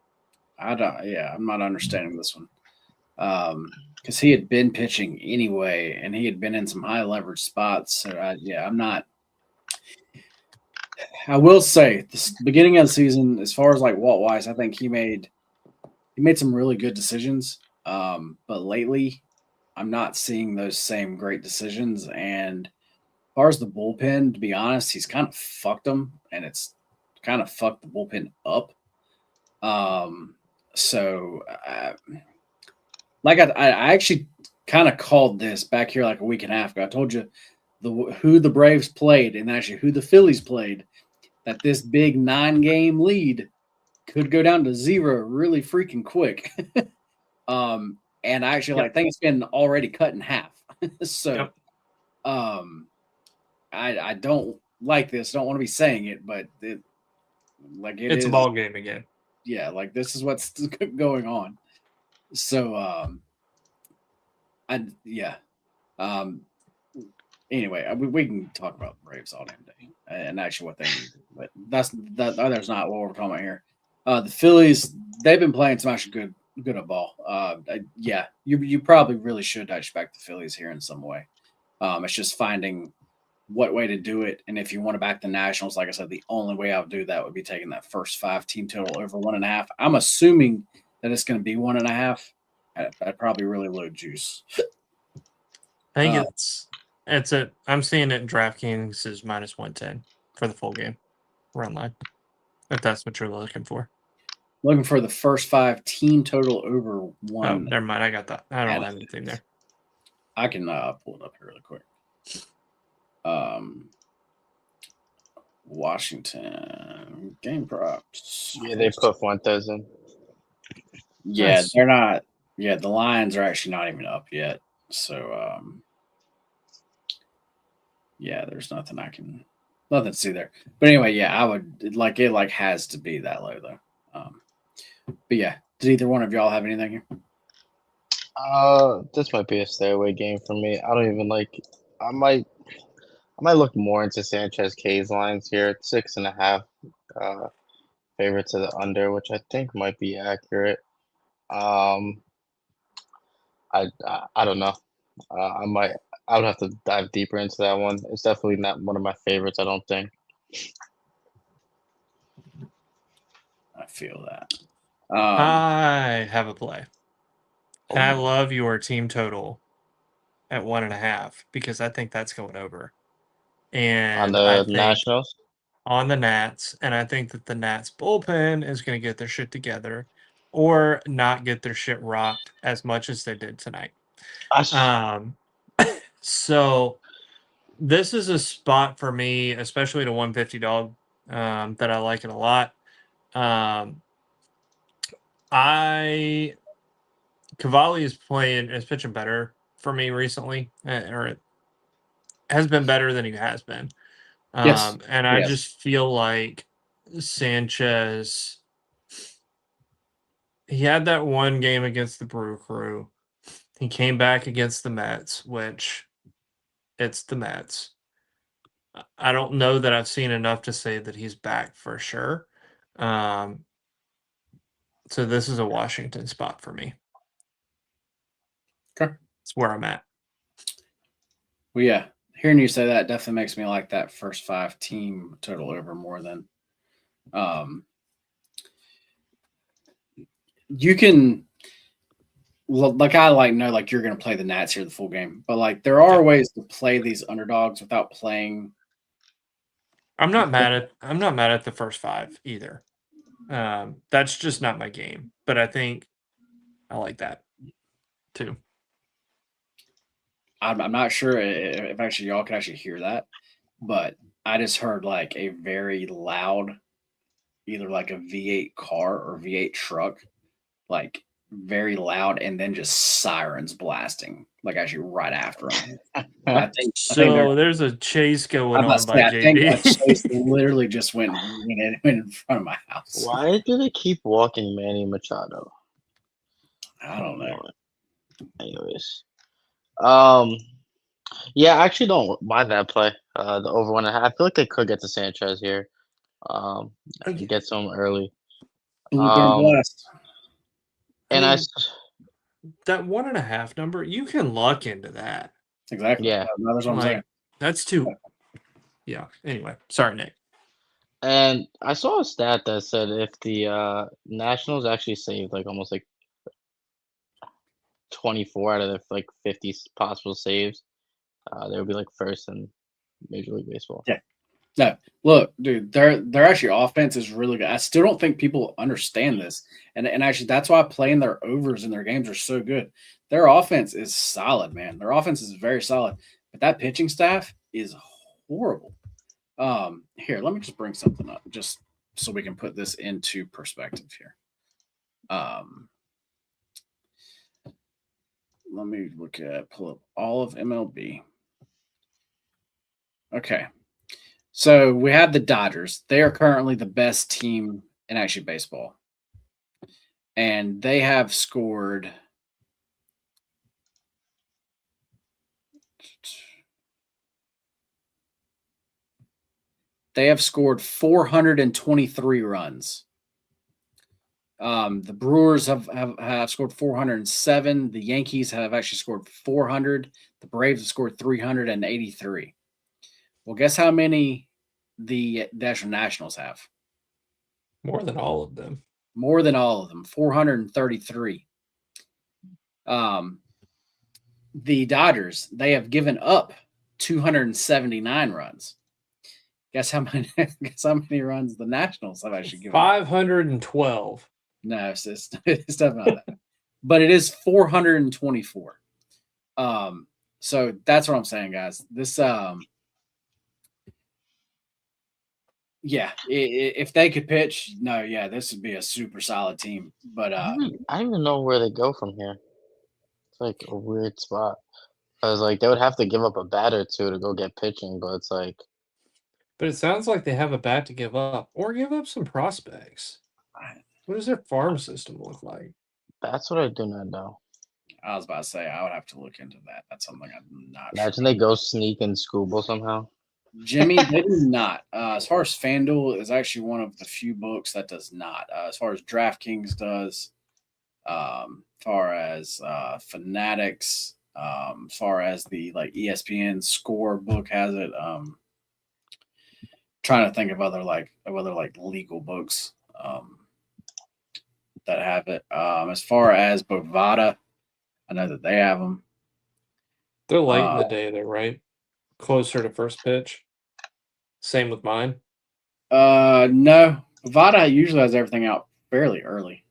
I'm not understanding this one. Because he had been pitching anyway, and he had been in some high leverage spots. So I'm not. I will say, the beginning of the season, as far as like Walt Weiss, I think he made some really good decisions. But lately, I'm not seeing those same great decisions. And as far as the bullpen, to be honest, he's kind of fucked them, and it's kind of fucked the bullpen up. Like I actually kind of called this back here like a week and a half ago. I told you who the Braves played and actually who the Phillies played, that this big 9-game lead could go down to 0 really freaking quick. And I actually think it's been already cut in half. So I don't like this. Don't want to be saying it, but it's a ball game again. Yeah, like this is what's going on. So anyway, we can talk about the Braves all damn day and actually what they need, but that's not what we're talking about here. The Phillies, they've been playing some actually good at ball. You probably really should expect the Phillies here in some way. It's just finding what way to do it, and if you want to back the Nationals, like I said, the only way I would do that would be taking that first 5 team total over 1.5. I'm assuming that it's going to be 1.5. I'd probably really low juice. I think I'm seeing it in DraftKings is -110 for the full game run line. If that's what you're looking for. Looking for the first 5 team total over 1. Oh, never mind. I got that. I don't have anything there. I can pull it up here really quick. Washington game props. Yeah, they put Fuentes in. Yeah, nice. They're not. Yeah, the lines are actually not even up yet. So, there's nothing to see there. But anyway, I would it has to be that low though. But yeah, did either one of y'all have anything here? This might be a stay away game for me. I don't even like. I might look more into Sanchez K's lines here at 6.5. Favorite to the under, which I think might be accurate. I don't know. I would have to dive deeper into that one. It's definitely not one of my favorites, I don't think. I feel that. I have a play. And I love your team total at 1.5 because I think that's going over. And on the Nationals? On the Nats. And I think that the Nats bullpen is going to get their shit together or not get their shit rocked as much as they did tonight. So this is a spot for me, especially to 150 dog, that I like it a lot. Cavalli is pitching better for me recently, or it has been better than he has been. Yes. And I just feel like Sanchez, he had that one game against the Brew Crew. He came back against the Mets, which it's the Mets. I don't know that I've seen enough to say that he's back for sure. So this is a Washington spot for me. Okay. It's where I'm at. Well, yeah, hearing you say that definitely makes me like that first 5 team total over more than you can like I like know like you're gonna play the Nats here the full game, but like there are ways to play these underdogs without playing. I'm not mad at the first 5 either. That's just not my game, but I think I like that too. I'm not sure if actually y'all can actually hear that, but I just heard like a very loud, either like a V8 car or V8 truck, like very loud, and then just sirens blasting, like actually right after them. I think So there's a chase going I'm about on to say, by I think a chase JB. literally just went in front of my house. Why do they keep walking Manny Machado? I don't know. Anyways, yeah, I actually don't mind that play. The over 1.5. I feel like they could get to Sanchez here. And get some early. Blueprint blast. And I that 1.5 number, you can luck into that. Exactly. Yeah. That's what I'm saying. That's too. Yeah. Anyway, sorry, Nick. And I saw a stat that said if the Nationals actually saved like almost like 24 out of the like 50 possible saves, they would be like first in Major League Baseball. Yeah. No, look, dude, their actually offense is really good. I still don't think people understand this, and actually that's why playing their overs in their games are so good. Their offense is solid, man. Their offense is very solid, but that pitching staff is horrible. Here, let me just bring something up, just so we can put this into perspective here. Let me pull up all of MLB. Okay. So we have the Dodgers. They are currently the best team in actually baseball. And they have scored they have scored 423 runs. The Brewers have scored 407. The Yankees have actually scored 400. The Braves have scored 383. Well, guess how many the Nationals have? More than all of them. More than all of them, 433. The Dodgers, they have given up 279 runs. Guess how many runs the Nationals have actually given 512. No, it's definitely not that. But it is 424. So that's what I'm saying, guys. This yeah, if they could pitch, this would be a super solid team. But I don't even know where they go from here. It's like a weird spot. I was like, they would have to give up a bat or two to go get pitching, but it's like. But it sounds like they have a bat to give up, or give up some prospects. What does their farm system look like? That's what I do not know. I was about to say I would have to look into that. That's something I'm not. Imagine they go sneak and Scooble somehow. Jimmy, they do not. As far as FanDuel is actually one of the few books that does not. As far as DraftKings does, as far as Fanatics, as far as the like ESPN score book has it. Trying to think of other legal books that have it. As far as Bovada, I know that they have them. They're late in the day, though, right? Closer to first pitch. Same with mine. No, Bovada usually has everything out fairly early.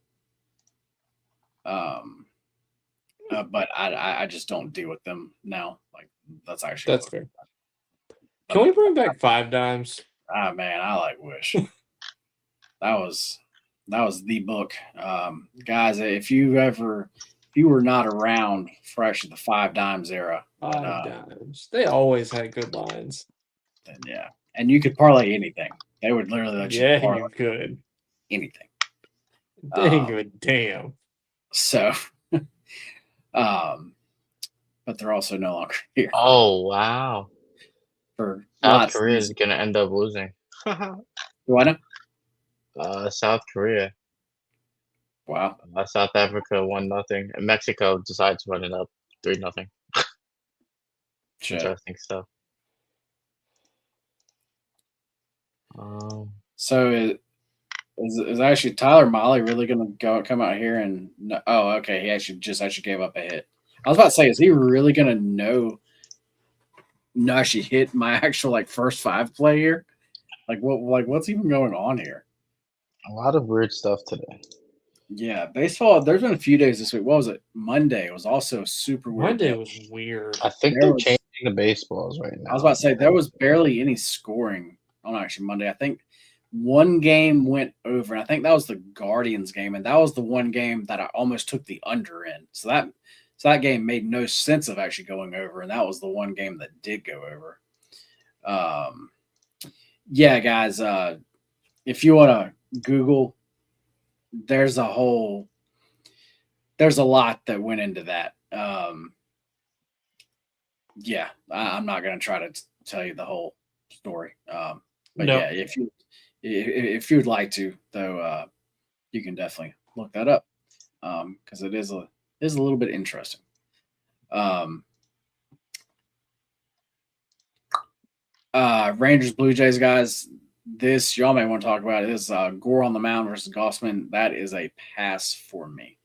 But I just don't deal with them now. Like that's fair. Can we bring back 5 dimes? Ah man, I wish. that was the book. Guys, if you were not around for actually the 5 dimes era. 5 dimes. They always had good lines. Then yeah. And you could parlay anything. They would literally let you parlay you could. Anything. Dang good damn. So but they're also no longer here. Oh wow. for South lots. Korea is gonna end up losing. Do I know? South Korea. Wow. South Africa 1-0, and Mexico decides to run it up 3-0. Shit. Interesting stuff. So is actually Tyler Molly really going to come out here and no, oh, okay, he actually gave up a hit. I was about to say, is he really going to actually hit my actual like first 5 play here? What's even going on here? A lot of weird stuff today. Yeah, baseball. There's been a few days this week. What was it? Monday was also super weird. Monday was weird. I think they're changing the baseballs right now. I was about to say there was barely any scoring on actually Monday. I think one game went over, and I think that was the Guardians game, and that was the one game that I almost took the under in. So that game made no sense of actually going over, and that was the one game that did go over. Yeah, guys, if you want to Google, there's a lot that went into that. Yeah, I'm not going to try to tell you the whole story. But Nope. yeah, if you'd like to, though, you can definitely look that up because it is a little bit interesting. Rangers Blue Jays, guys. This y'all may want to talk about it. This is Gore on the mound versus Gossman. That is a pass for me.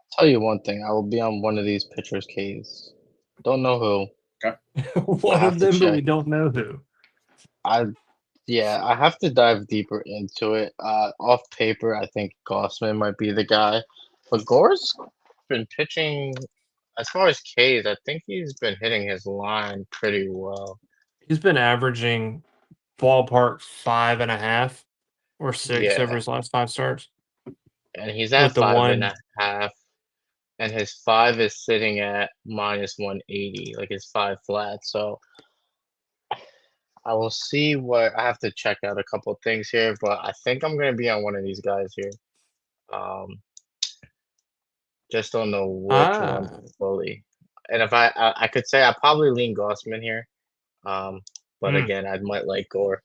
I'll tell you one thing. I will be on one of these pitchers' Ks. Don't know who. Okay. One of them, but we don't know who. I have to dive deeper into it. Off paper, I think Gossman might be the guy, but Gore's been pitching. As far as Ks, I think he's been hitting his line pretty well. He's been averaging ballpark 5.5 or 6 over his last 5 starts. And he's at With the 5.5, and his 5 is sitting at -180, like his 5 flat. So I will see what I have to check out a couple things here, but I think I'm gonna be on one of these guys here. Just don't know which one fully. And if I could say I probably lean Gossman here. But again, I might like Gore.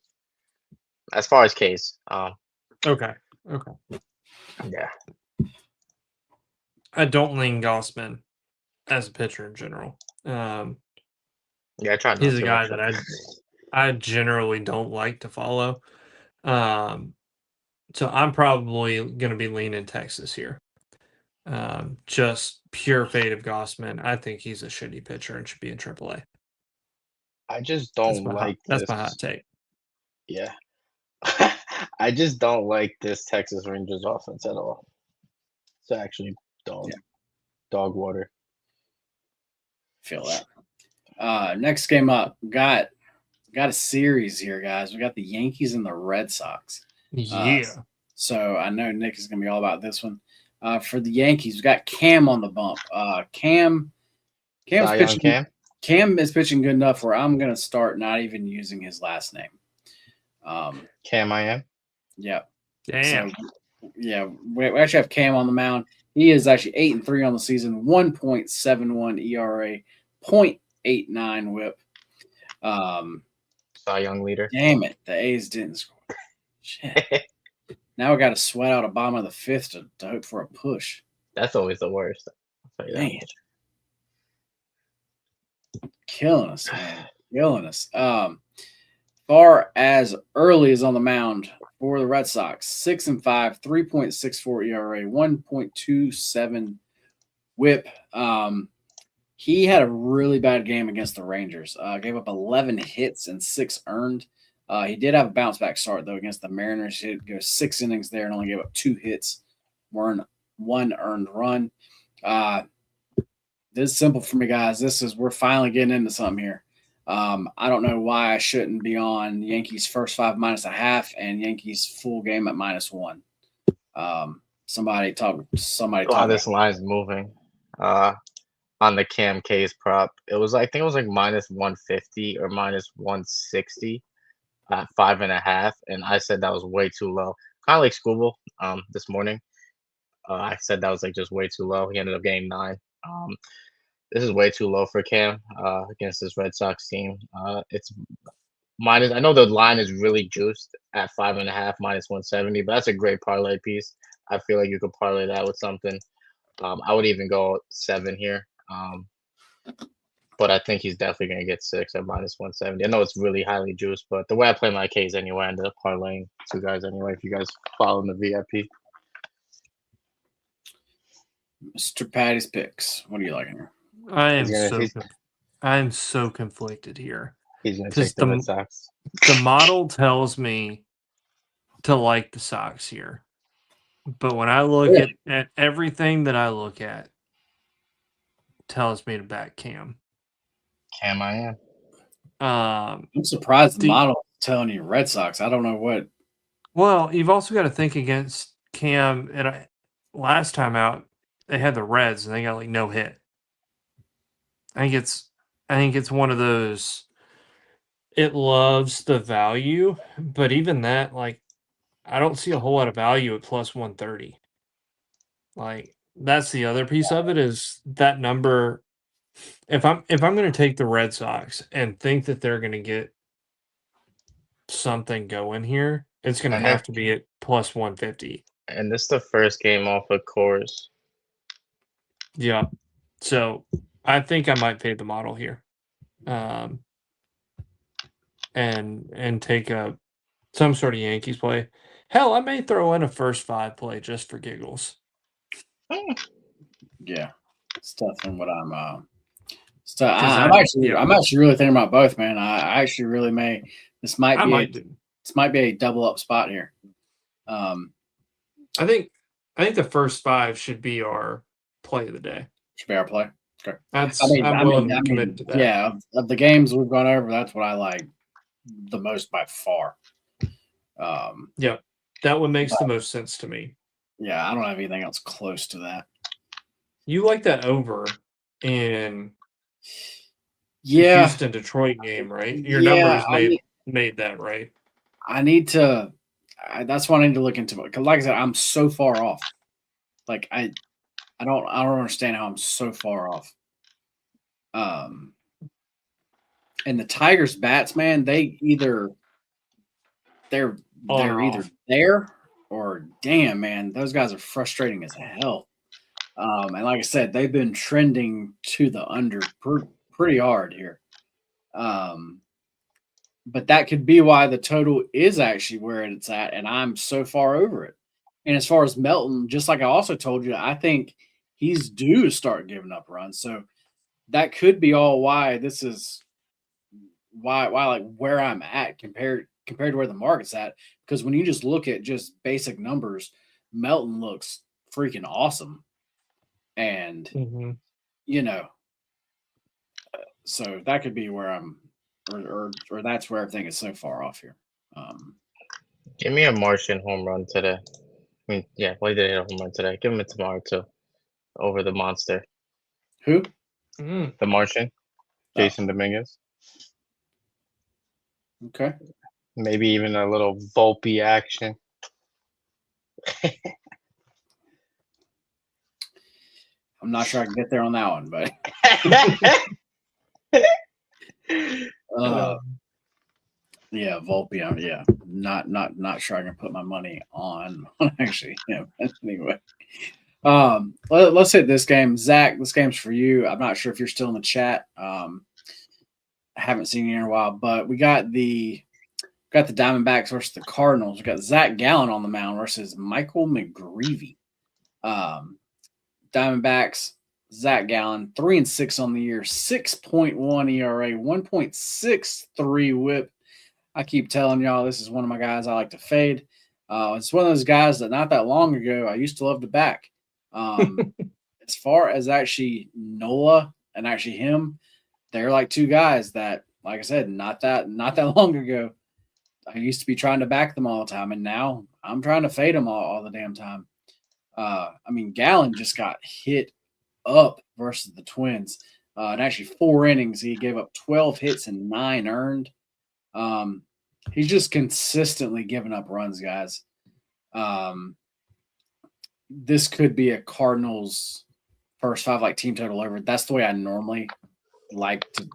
As far as Case. Okay. Yeah. I don't lean Gossman as a pitcher in general. Yeah, I try not He's a to. guy that I generally don't like to follow. So I'm probably going to be leaning Texas here. Just pure fate of Gossman. I think he's a shitty pitcher and should be in AAA. I just don't like this. That's my hot take. Yeah. I just don't like this Texas Rangers offense at all. It's actually dog water. Feel that. Next game up, got a series here, guys. We got the Yankees and the Red Sox. Yeah. So I know Nick is going to be all about this one. For the Yankees, we got Cam on the bump. Cam's pitching. Cam is pitching good enough where I'm going to start not even using his last name. Cam, I am. Yeah. Damn. So, yeah, we actually have Cam on the mound. He is actually 8-3 on the season, 1.71 ERA, 0.89 WHIP. Cy Young leader. Damn it, the A's didn't score. Shit. Now we got to sweat out a bottom of the 5th to hope for a push. That's always the worst. Man. Killing us, man. Killing us. Far as early as on the mound for the Red Sox, 6-5, 3.64 ERA, 1.27 WHIP. He had a really bad game against the Rangers. Gave up 11 hits and 6 earned. He did have a bounce back start though against the Mariners. He goes 6 innings there and only gave up 2 hits, 1 earned run. This is simple for me, guys. We're finally getting into something here. I don't know why I shouldn't be on Yankees first 5 -0.5 and Yankees full game at -1. Somebody talk. This line's moving. On the Cam K's prop, I think it was like -150 or -160 at 5.5, and I said that was way too low. Kind of like Scooble. This morning, I said that was like just way too low. He ended up getting 9. this is way too low for Cam against this Red Sox team. It's minus. I know the line is really juiced at 5.5 minus 170, but that's a great parlay piece. I feel like you could parlay that with something. I would even go 7 here. But I think he's definitely going to get 6 at minus 170. I know it's really highly juiced, but the way I play my K's anyway, I ended up parlaying 2 guys anyway. If you guys follow the VIP, Mr. Patty's picks. What are you liking here? I'm so conflicted here he's going to take the Red Sox. The model tells me to like the Sox here, but when I look at everything that I look at, it tells me to back Cam. Cam, I am. I'm surprised the model is telling you Red Sox. I don't know what. Well, you've also got to think against Cam. And last time out, they had the Reds and they got like no hit. I think it's one of those. It loves the value, but even that, like, I don't see a whole lot of value at plus 130. Like, that's the other piece of it is that number. If I'm going to take the Red Sox and think that they're going to get something going here, it's going to have to be at plus 150. And this is the first game off of course. Yeah. So I think I might fade the model here. And take some sort of Yankees play. Hell, I may throw in a first 5 play just for giggles. Yeah. It's tough from what I'm I'm actually really thinking about both, man. I actually really may. This might be a double up spot here. I think the first 5 should be our play of the day. Should be our play. Okay. I'm willing to commit to that. Yeah, of the games we've gone over, that's what I like the most by far. Yeah, that one makes the most sense to me. Yeah, I don't have anything else close to that. You like that over in the Houston Detroit game, right? Your numbers made that, right? I need to. That's what I need to look into. Because, like I said, I'm so far off. Like I don't understand how I'm so far off. And the Tigers bats, man, they're either there or damn, man, those guys are frustrating as hell. And like I said, they've been trending to the under pretty hard here. But that could be why the total is actually where it's at, and I'm so far over it. And as far as Melton, just like I also told you, I think he's due to start giving up runs. So that could be all why this is why like where I'm at compared to where the market's at. Because when you just look at just basic numbers, Melton looks freaking awesome. And so that could be where I'm or that's where everything is so far off here. Give me a Martian home run today. I mean, yeah, well, he did hit a home run today. Give him it tomorrow too. Over the monster. Who? The Martian. Jason Dominguez. Okay. Maybe even a little Volpe action. I'm not sure I can get there on that one, but yeah, Volpe. Yeah, not sure I can put my money on actually him. Anyway, let's hit this game, Zach. This game's for you. I'm not sure if you're still in the chat. I haven't seen you in a while, but we got the Diamondbacks versus the Cardinals. We got Zach Gallen on the mound versus Michael McGreevy. Diamondbacks, Zach Gallen, 3-6 on the year, 6.1 ERA, 1.63 WHIP. I keep telling y'all this is one of my guys I like to fade. It's one of those guys that not that long ago I used to love to back. As far as actually Nola and actually him, they're like two guys that, like I said, not that long ago, I used to be trying to back them all the time, and now I'm trying to fade them all the damn time. I mean, Gallen just got hit up versus the Twins. And actually 4 innings, he gave up 12 hits and 9 earned. He's just consistently giving up runs, guys. This could be a Cardinals first 5 like team total over. That's the way I normally like to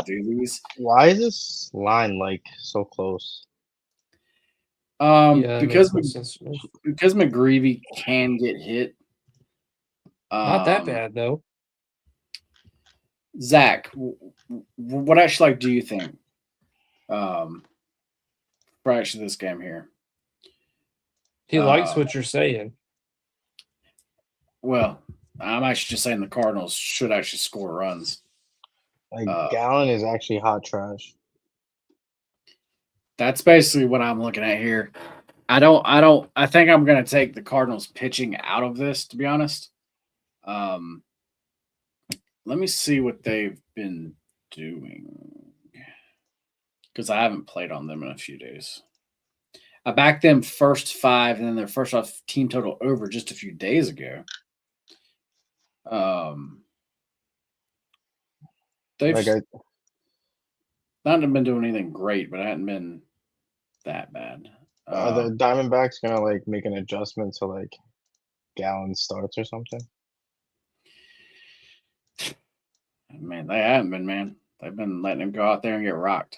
do these. Why is this line like so close? Yeah, it Because makes no sense to me. because McGreevy can get hit. Not that bad though. Zach, what actually like do you think? For actually this game here. He likes what you're saying. Well, I'm actually just saying the Cardinals should actually score runs. Like Gallon is actually hot trash. That's basically what I'm looking at here. I think I'm gonna take the Cardinals pitching out of this, to be honest. Let me see what they've been doing. Because I haven't played on them in a few days. I backed them first 5 and then their first off team total over just a few days ago. They've not been doing anything great, but I hadn't been that bad. Are the Diamondbacks gonna like make an adjustment to like Gallon starts or something? Man, they haven't been, man. They've been letting him go out there and get rocked.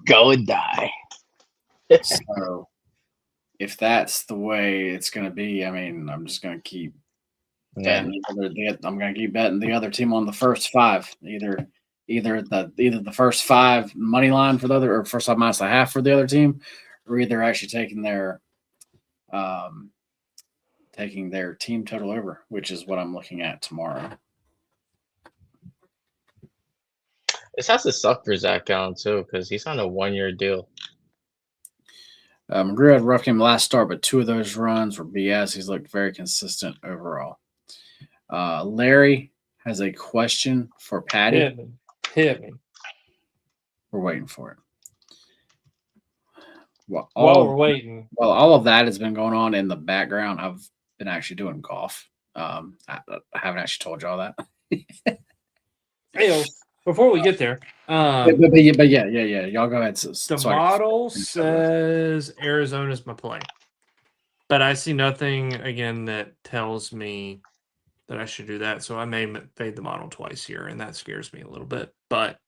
Go and die. So if that's the way it's going to be, I mean, I'm just going to keep betting. I'm going to keep betting the other team on the first 5, either the first 5 money line for the other, or first 5 minus a half for the other team, or either actually taking their team total over, which is what I'm looking at tomorrow. This has to suck for Zach Gallen too, because he's on a 1-year deal. McGrew had a rough game last start, but 2 of those runs were BS. He's looked very consistent overall. Larry has a question for Patty. Hit me. We're waiting for it. While we're waiting. Well, all of that has been going on in the background. I've been actually doing golf. I haven't actually told you all that. Hey, before we get there, but yeah. Y'all go ahead. The model says Arizona's my play, but I see nothing again that tells me that I should do that. So I may fade the model twice here, and that scares me a little bit. But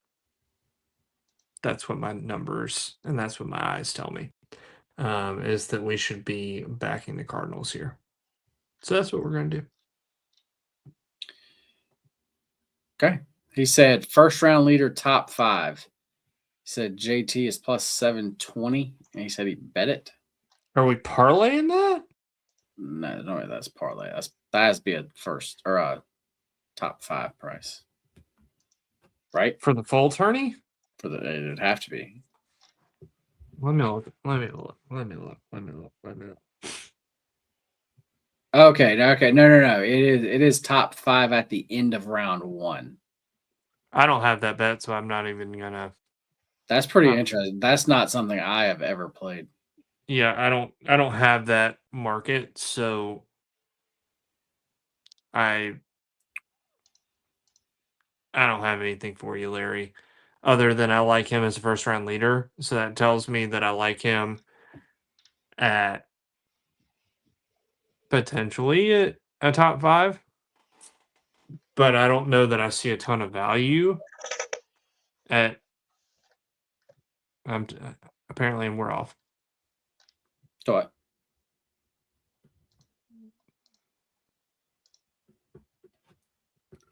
that's what my numbers and that's what my eyes tell me, is that we should be backing the Cardinals here. So that's what we're going to do. Okay. He said first round leader top 5. He said JT is plus 720, and he said he bet it. Are we parlaying that? No, that's parlay. That has to be a first or a top 5 price, right? For the full tourney? It'd have to be. Let me look. Okay. No. It is top 5 at the end of round 1. I don't have that bet, so I'm not even gonna. That's pretty interesting. That's not something I have ever played. Yeah, I don't have that market, so I don't have anything for you, Larry, other than I like him as a first round leader. So that tells me that I like him at potentially a top 5. But I don't know that I see a ton of value at. Apparently we're off. So what?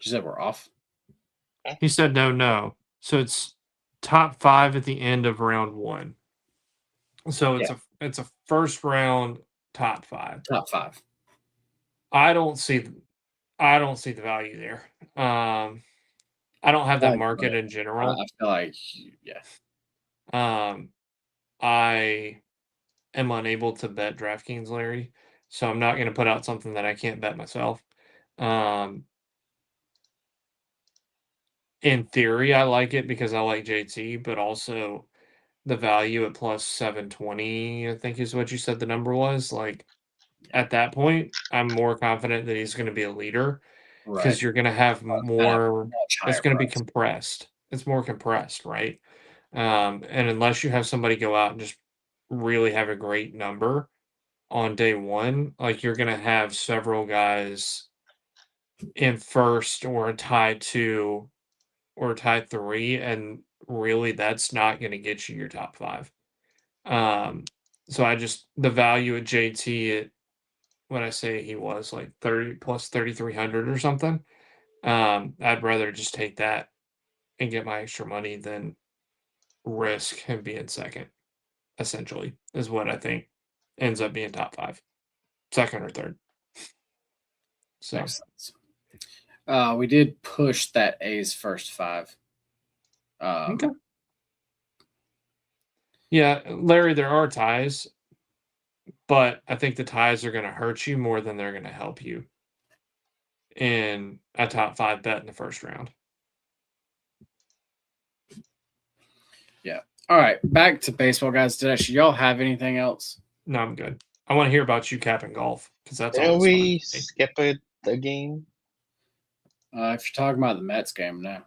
You said we're off? He said no. So it's top 5 at the end of round 1. So it's a first round top 5. Top 5. I don't see the value there. I don't have that market in general. I feel like I am unable to bet DraftKings, Larry, so I'm not going to put out something that I can't bet myself. In theory, I like it because I like JT, but also the value at plus 720, I think is what you said the number was. Like at that point, I'm more confident that he's going to be a leader because you're going to have more. It's going to be compressed. It's more compressed, right? And unless you have somebody go out and just really have a great number, on day one, like you're gonna have several guys in first or tie 2 or tie 3, and really that's not gonna get you your top 5. So I just the value of JT at what I say he was like 30 plus 3,300 or something. I'd rather just take that and get my extra money than risk him being second, essentially, is what I think ends up being top 5, second or third. So Makes sense. We did push that A's first 5. okay. Yeah, Larry, there are ties, but I think the ties are going to hurt you more than they're going to help you in a top 5 bet in the first round. Yeah. All right. Back to baseball, guys. Did y'all have anything else? No, I'm good. I want to hear about you capping golf because that's Can always we fun. skip it, the game? If you're talking about the Mets game now.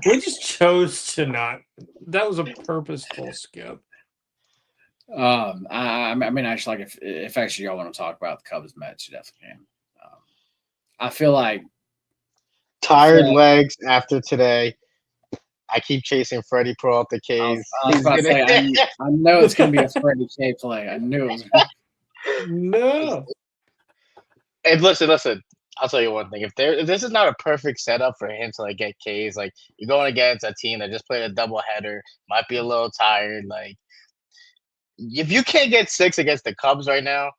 We just chose to not. That was a purposeful skip. I mean, actually, like if actually y'all want to talk about the Cubs Mets, you definitely can. I feel like Tired legs after today. I keep chasing Freddie Peralta I K's. was about to say, I know it's going to be a Freddie K play. I knew it was. No. And listen. I'll tell you one thing. If this is not a perfect setup for him to like get K's, like you're going against a team that just played a doubleheader, might be a little tired. Like if you can't get 6 against the Cubs right now,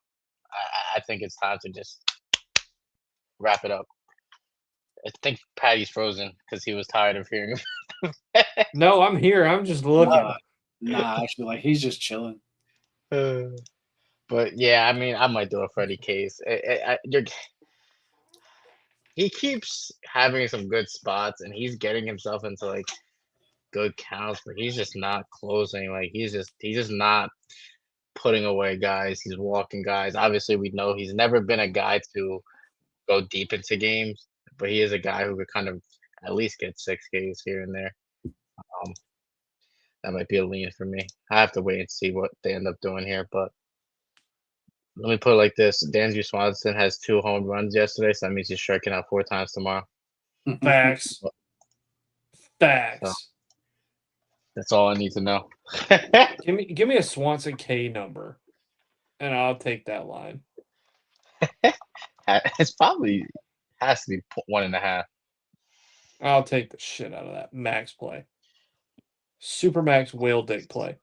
I think it's time to just wrap it up. I think Patty's frozen because he was tired of hearing. No, I'm here. I'm just looking. Nah, actually, like he's just chilling. But yeah, I mean, I might do a Freddie Case. He keeps having some good spots, and he's getting himself into like good counts, but he's just not closing. Like he's just not putting away guys. He's walking guys. Obviously, we know he's never been a guy to go deep into games, but he is a guy who could kind of at least get 6 Ks here and there. That might be a lean for me. I have to wait and see what they end up doing here, but let me put it like this: Dansby Swanson has 2 home runs yesterday, so that means he's striking out 4 times tomorrow. Facts. Facts. So, that's all I need to know. Give me a Swanson K number, and I'll take that line. It's probably has to be 1.5. I'll take the shit out of that max play. Supermax whale dick play.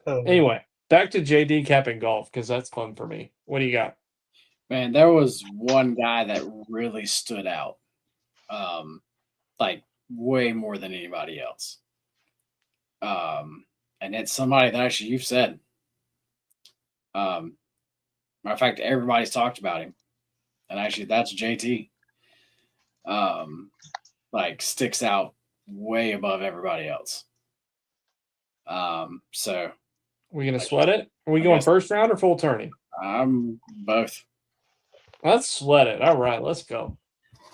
Anyway, back to JD capping golf because that's fun for me. What do you got? Man, there was one guy that really stood out, like way more than anybody else. And it's somebody that actually you've said. Matter of fact, everybody's talked about him, and actually that's JT. Like sticks out way above everybody else. So We gonna sweat it? Are we going first round or full tourney? I'm both. Let's sweat it. All right, let's go.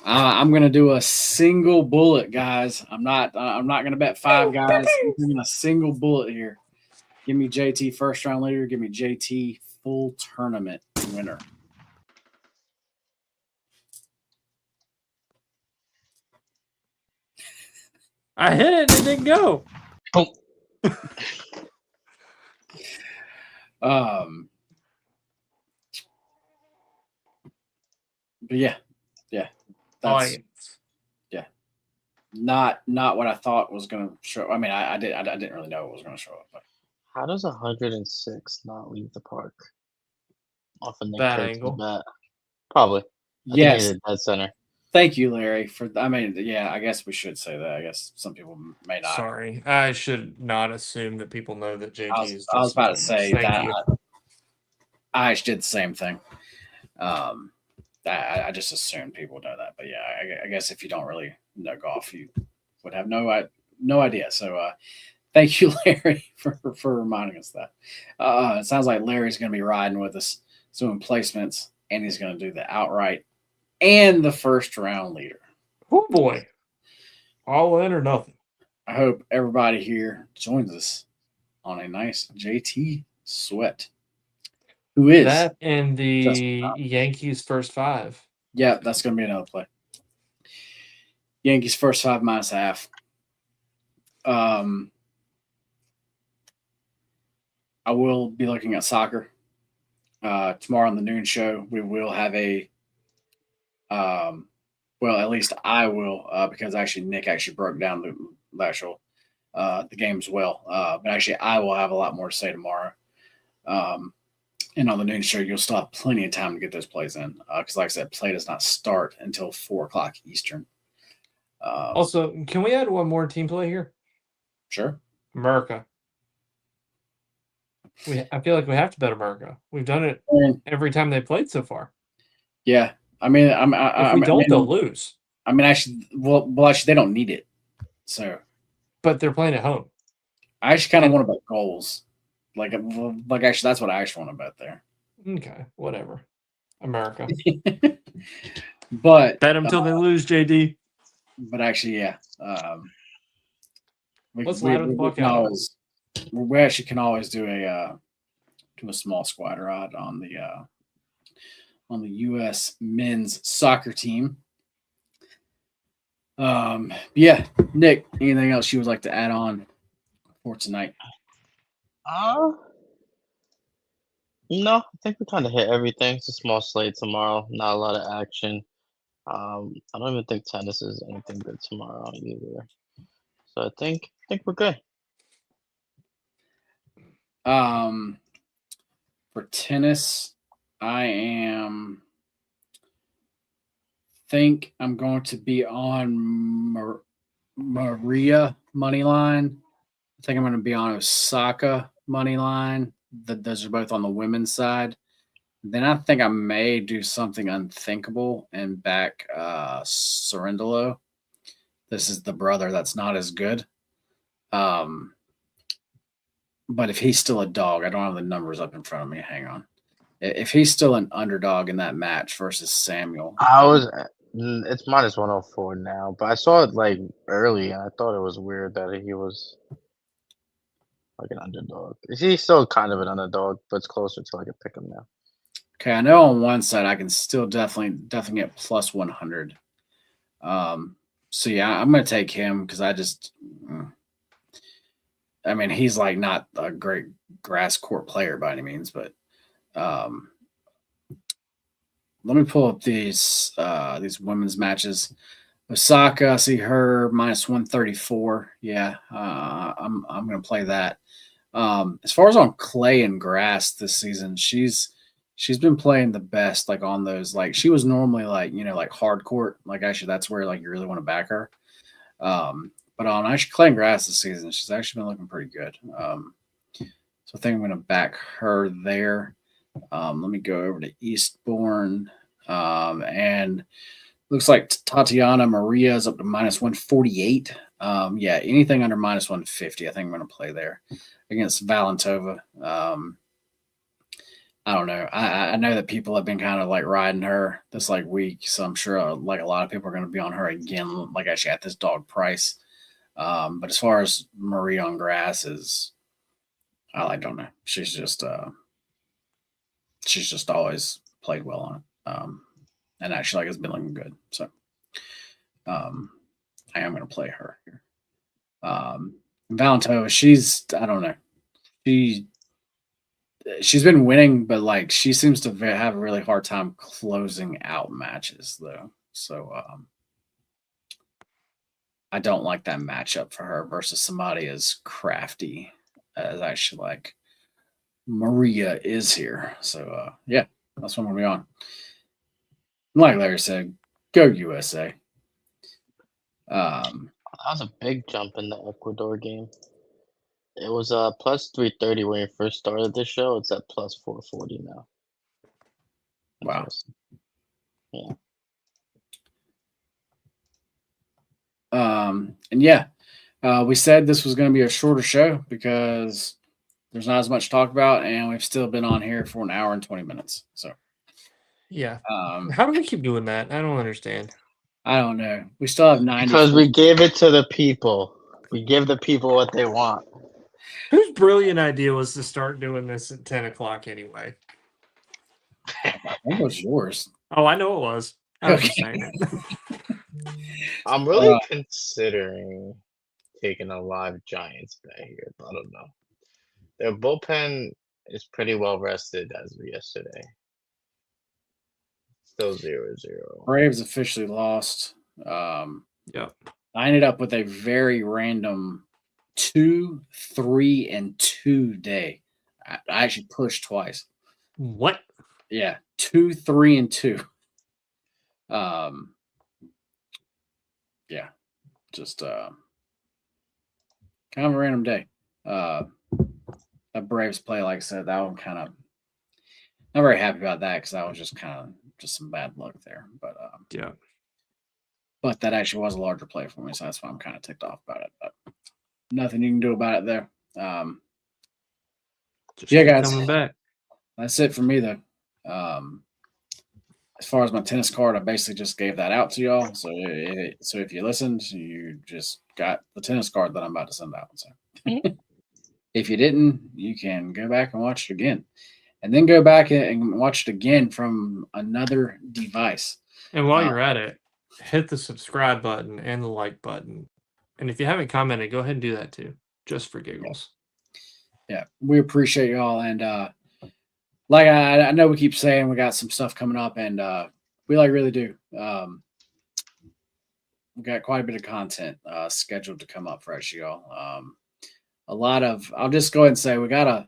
I'm gonna do a single bullet, guys. I'm not gonna bet 5 guys. I'm doing a single bullet here. Give me JT first round leader. Give me JT full tournament winner. I hit it and it didn't go. But yeah, that's not what I thought was gonna show. I mean, I didn't really know it was gonna show up. But. How does 106 not leave the park? Off a bad angle. Bat. Probably. Yes. Dead center. Thank you, Larry. I guess we should say that. I guess some people may not. Sorry, I should not assume that people know that JT is. I was about to say Thank you. I actually did the same thing. I just assumed people know that, but yeah, I guess if you don't really know golf, you would have no idea. So, thank you, Larry, for reminding us that. It sounds like Larry's going to be riding with us, doing placements, and he's going to do the outright and the first round leader. Oh boy, all in or nothing. I hope everybody here joins us on a nice JT sweat. Who is that and just the Yankees first 5. yeah, that's gonna be another play. Yankees first 5 minus half. I will be looking at soccer. Tomorrow on the noon show, we will have a well, at least I will, because actually Nick actually broke down the actual the game as well. But actually, I will have a lot more to say tomorrow. And on the noon show, you'll still have plenty of time to get those plays in, because, like I said, play does not start until 4:00 Eastern. Also, can we add one more team play here? Sure. America. I feel like we have to bet America. We've done it every time they played so far. Yeah, I mean, if we don't, they'll lose. I mean, actually, well, actually, they don't need it. So, but they're playing at home. I actually kind of want to bet goals. Like actually, that's what I actually want to bet there. Okay, whatever. America. But bet them till they lose, JD. But actually, yeah. Let's ladder the fuck out. We actually can always do a small squatter odd on the U.S. men's soccer team. Yeah, Nick, anything else you would like to add on for tonight? No, I think we kind of hit everything. It's a small slate tomorrow. Not a lot of action. I don't even think tennis is anything good tomorrow either. So I think we're good. For tennis, I'm going to be on Maria money line. I think I'm going to be on Osaka money line. Those are both on the women's side. Then I think I may do something unthinkable and back Cerundolo. This is the brother that's not as good. But if he's still a dog, I don't have the numbers up in front of me. Hang on. If he's still an underdog in that match versus Samuel. It's minus 104 now, but I saw it like early and I thought it was weird that he was like an underdog. He's still kind of an underdog, but it's closer to like a pick him now. Okay, I know on one side I can still definitely get plus 100. So yeah, I'm gonna take him because I mean, he's like not a great grass court player by any means, but let me pull up these women's matches. Osaka, I see her minus 134. Yeah, I'm gonna play that. As far as on clay and grass this season, she's been playing the best, like on those, like she was normally like, like hard court, like actually that's where like you really want to back her. But on actually clay and grass this season, she's actually been looking pretty good. So I think I'm going to back her there. Let me go over to Eastbourne, and looks like Tatiana Maria is up to minus 148. Yeah, anything under minus 150, I think I'm going to play there against Valentova. I don't know. I know that people have been kind of like riding her this like week, so I'm sure like a lot of people are going to be on her again, like actually at this dog price. But as far as Marie on grass I don't know. She's just always played well on it, and actually like has been looking good. So I am going to play her here. Valentova, I don't know. She's been winning, but like she seems to have a really hard time closing out matches though. So I don't like that matchup for her versus somebody as crafty as actually like Maria is here. So yeah, that's what I'm gonna be on. Like Larry said, go USA. That was a big jump in the Ecuador game. It was plus 330 when you first started the show. It's at plus 440 now. Wow. Yeah. And yeah, we said this was going to be a shorter show because there's not as much to talk about, and we've still been on here for an hour and 20 minutes. So yeah. How do we keep doing that? I don't understand. I don't know. We still have 90. Because we gave it to the people. We give the people what they want. Whose brilliant idea was to start doing this at 10 o'clock anyway? I think it was yours. Oh, I know it was. I was just Okay. saying it. I'm really considering taking a live Giants bet here, but I don't know. Their bullpen is pretty well rested as of yesterday. Still 0-0. Braves officially lost. Yep. I ended up with a very random 2, 3, and 2 day. I actually pushed twice. What? Yeah, 2, 3, and 2. Yeah, just kind of a random day. That Braves play, like I said, that one kind of not very happy about that because that was just kind of just some bad luck there. But Yeah. But that actually was a larger play for me, so that's why I'm kind of ticked off about it. But nothing you can do about it there. Just Yeah, keep guys. coming back. That's it for me, though. As far as my tennis card, I basically just gave that out to y'all. So if you listened, you just got the tennis card that I'm about to send out. So if you didn't, you can go back and watch it again. And then go back and watch it again from another device. And while you're at it, hit the subscribe button and the like button. And if you haven't commented, go ahead and do that too, just for giggles. Yeah, we appreciate y'all. And like I know we keep saying we got some stuff coming up, and we really do. We got quite a bit of content scheduled to come up for us, y'all. A lot of, I'll just go ahead and say we got a.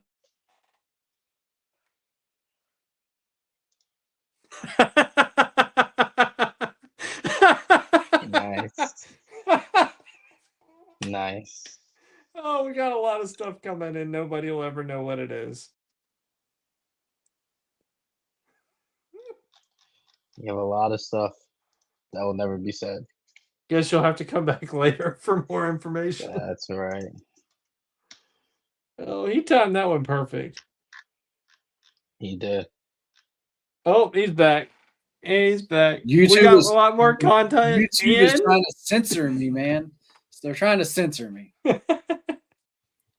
Nice. Nice. Oh, we got a lot of stuff coming and nobody will ever know what it is. You have a lot of stuff that will never be said. Guess you'll have to come back later for more information. That's right. Oh, he timed that one perfect. He did. Oh, he's back. He's back. YouTube we got is, a lot more content. YouTube is trying to censor me, man. So they're trying to censor me.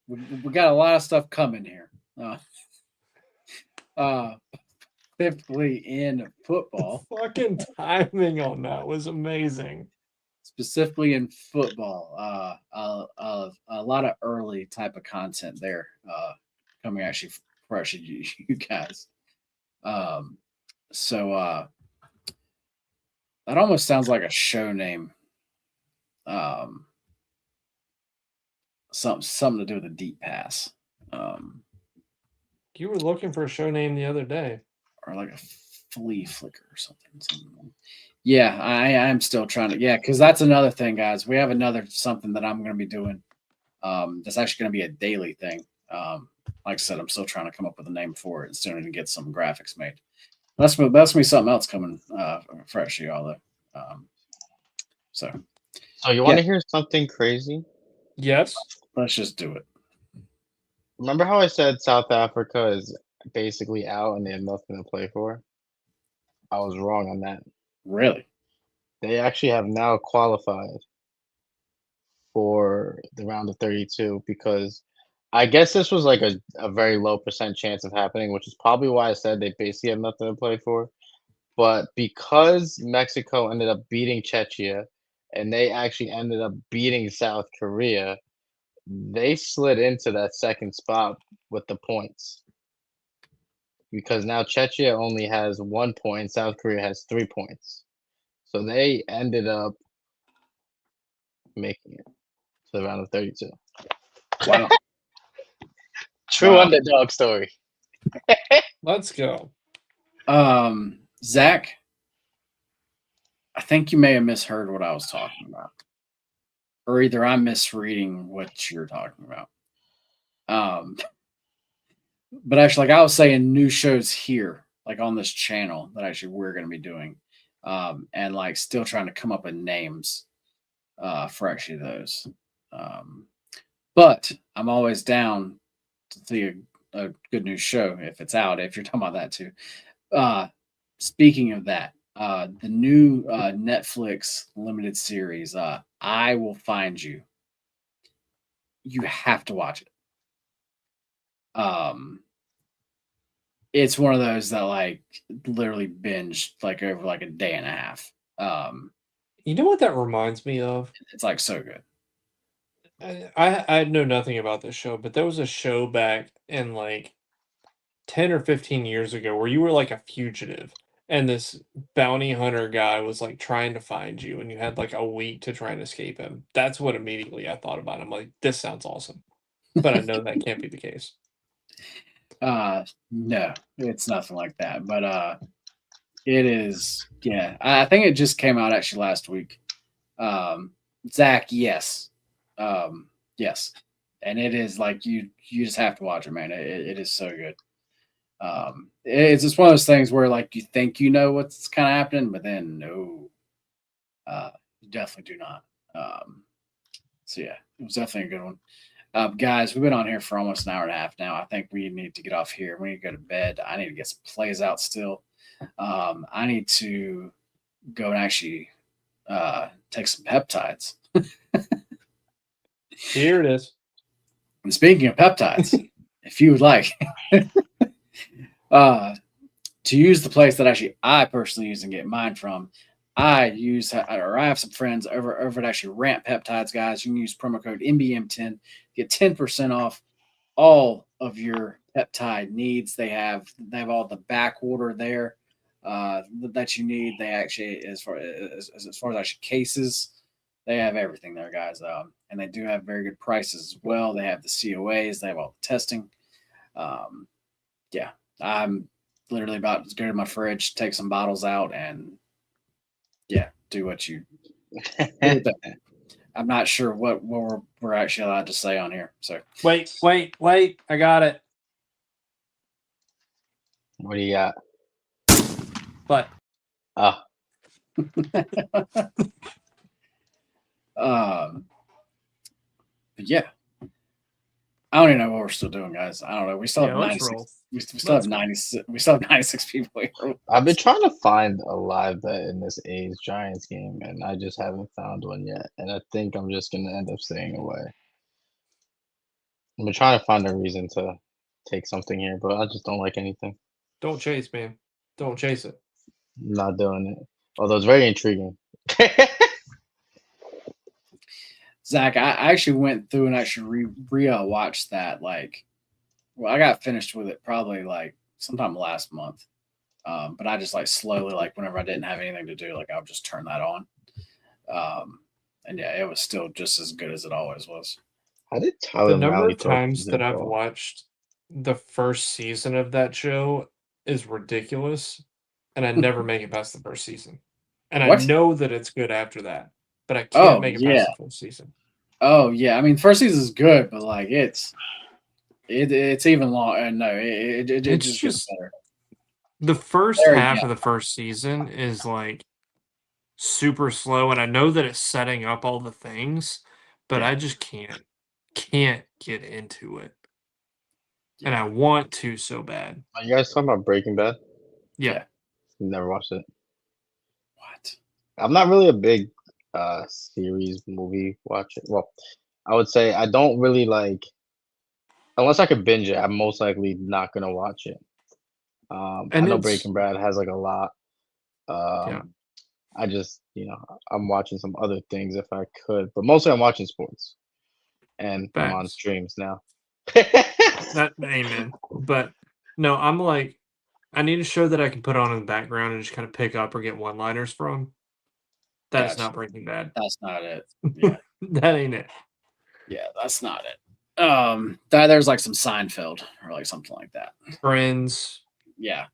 we got a lot of stuff coming here. Specifically in football. Fucking timing on that was amazing. Specifically in football, a lot of early type of content there coming actually for actually you guys. So that almost sounds like a show name. Something to do with a deep pass. You were looking for a show name the other day. Or like a flea flicker or something. Yeah, I am still trying to. Yeah, because that's another thing, guys. We have something that I'm going to be doing. That's actually going to be a daily thing. Like I said, I'm still trying to come up with a name for it and soon to get some graphics made. That's going to be something else coming fresh, y'all. So you want to hear something crazy? Yes. Let's just do it. Remember how I said South Africa is basically out and they have nothing to play for? I was wrong on that. Really? They actually have now qualified for the round of 32 because I guess this was like a very low % chance of happening, which is probably why I said they basically have nothing to play for. But because Mexico ended up beating Czechia and they actually ended up beating South Korea, they slid into that second spot with the points. Because now Czechia only has 1 point, South Korea has 3 points. So they ended up making it to the round of 32. Wow. True underdog story. Let's go. Zach, I think you may have misheard what I was talking about. Or either I'm misreading what you're talking about. But actually, like I was saying, new shows here, like on this channel that actually we're going to be doing, and like still trying to come up with names for actually those. But I'm always down to see a good new show if it's out. If you're talking about that too. Speaking of that, the new Netflix limited series, I Will Find You. you have to watch it. It's one of those that like literally binged like over like a day and a half. You know what that reminds me of? It's like so good. I know nothing about this show, but there was a show back in like 10 or 15 years ago where you were like a fugitive and this bounty hunter guy was like trying to find you and you had like a week to try and escape him. That's what immediately I thought about. I'm like, this sounds awesome. But I know that can't be the case. No, it's nothing like that. But it is. Yeah, I think it just came out actually last week. Zach, yes, yes, and it is like you just have to watch it, man. It is so good. It's just one of those things where like you think you know what's kind of happening, but then no, you definitely do not. So yeah, it was definitely a good one. Guys, we've been on here for almost an hour and a half now. I think we need to get off here. We need to go to bed. I need to get some plays out still. I need to go and actually take some peptides. Here it is. And speaking of peptides, if you would like to use the place that actually I personally use and get mine from, I have some friends over at actually Ramp Peptides, guys. You can use promo code MBM10, get 10% off all of your peptide needs. They have all the back order there that you need. They actually, as far as actually cases, they have everything there, guys. And they do have very good prices as well. They have the COAs, they have all the testing. Yeah, I'm literally about to go to my fridge, take some bottles out, and yeah, do what you. I'm not sure what we're actually allowed to say on here. So wait, I got it. What do you got? But Oh, but yeah, I don't even know what we're still doing, guys. I don't know. We still have 96. We still have 96. We still have 96 people here. I've been trying to find a live bet in this A's Giants game, and I just haven't found one yet. And I think I'm just gonna end up staying away. I've been trying to find a reason to take something here, but I just don't like anything. don't chase, man. Don't chase it. I'm not doing it. Although it's very intriguing. Zach, I actually went through and actually watched that. Like, well, I got finished with it probably like sometime last month. But I just like slowly, like whenever I didn't have anything to do, like I would just turn that on. And yeah, it was still just as good as it always was. How did The Tyler number Malley of throw a times season that I've ball? watched the first season of that show is ridiculous, and I never make it past the first season. And I What? know that it's good after that, but I Oh, can't make it yeah. past the full season. Oh yeah, I mean, first season is good, but like it's even long. And no, it It's just gets just better. the first There you half go. of the first season is like super slow, and I know that it's setting up all the things, but Yeah. I just can't get into it. And Yeah. I want to so bad. Are you guys talking about Breaking Bad? Yeah. Yeah. Never watched it. What? I'm not really a big series movie watcher. Well, I would say I don't really like unless I could binge it, I'm most likely not gonna watch it. I And know it's Breaking Bad has like a lot. yeah. I just, I'm watching some other things if I could, but mostly I'm watching sports, and I'm on Facts. streams now. That amen. But no, I'm like, I need a show that I can put on in the background and just kind of pick up or get one-liners from. That is Gotcha. not Breaking Bad. That's not it. Yeah. That ain't it. Yeah, that's not it. There's like some Seinfeld or like something like that. Friends, Yeah.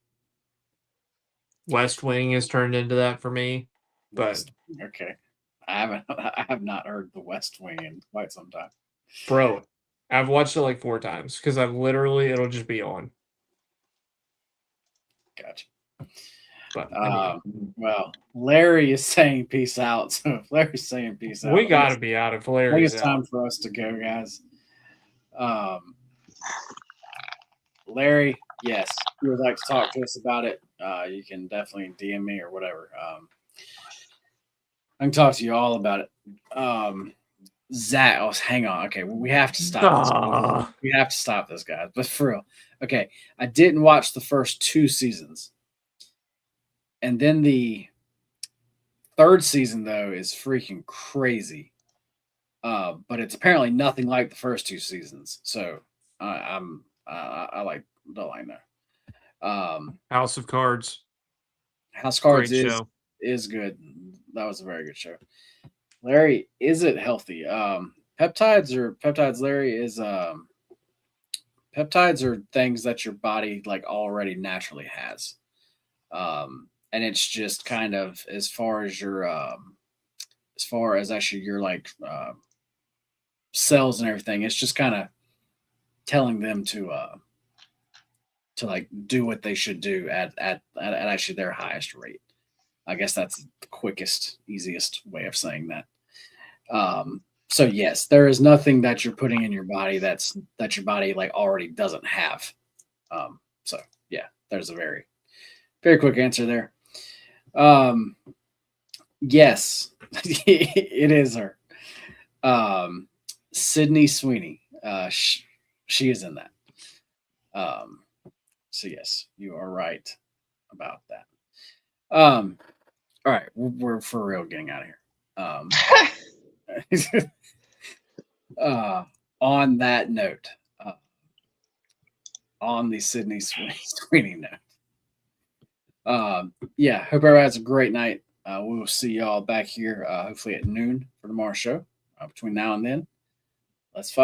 West Wing has turned into that for me. But Okay. I have not heard the West Wing in quite some time. bro, I've watched it like 4 times because it'll just be on. Gotcha. But anyway, well, Larry is saying peace out. So if Larry's saying peace out, we gotta be out of I think Larry's it's out. time for us to go, guys. Larry, yes, if you would like to talk to us about it, you can definitely DM me or whatever. I can talk to you all about it. Zach, hang on. Okay, we have to stop this. Ah, We have to stop this, guys. But for real, okay, I didn't watch the first 2 seasons, and then the 3rd season though is freaking crazy. But it's apparently nothing like the first 2 seasons. So I like don't like that. House of Cards, House great Cards show. is good. That was a very good show. Larry, is it healthy? Peptides, Larry, is peptides are things that your body like already naturally has. And it's just kind of as far as your as far as actually your like cells and everything, it's just kind of telling them to like do what they should do at actually their highest rate. I guess that's the quickest, easiest way of saying that. So yes, there is nothing that you're putting in your body that your body like already doesn't have. So yeah, there's a very, very quick answer there. Yes, it is her. Sydney Sweeney. She is in that. So yes, you are right about that. All right, we're for real getting out of here. On that note, on the Sydney Sweeney note, yeah, hope everybody has a great night. We will see y'all back here hopefully at noon for tomorrow's show. Between now and then, let's fight.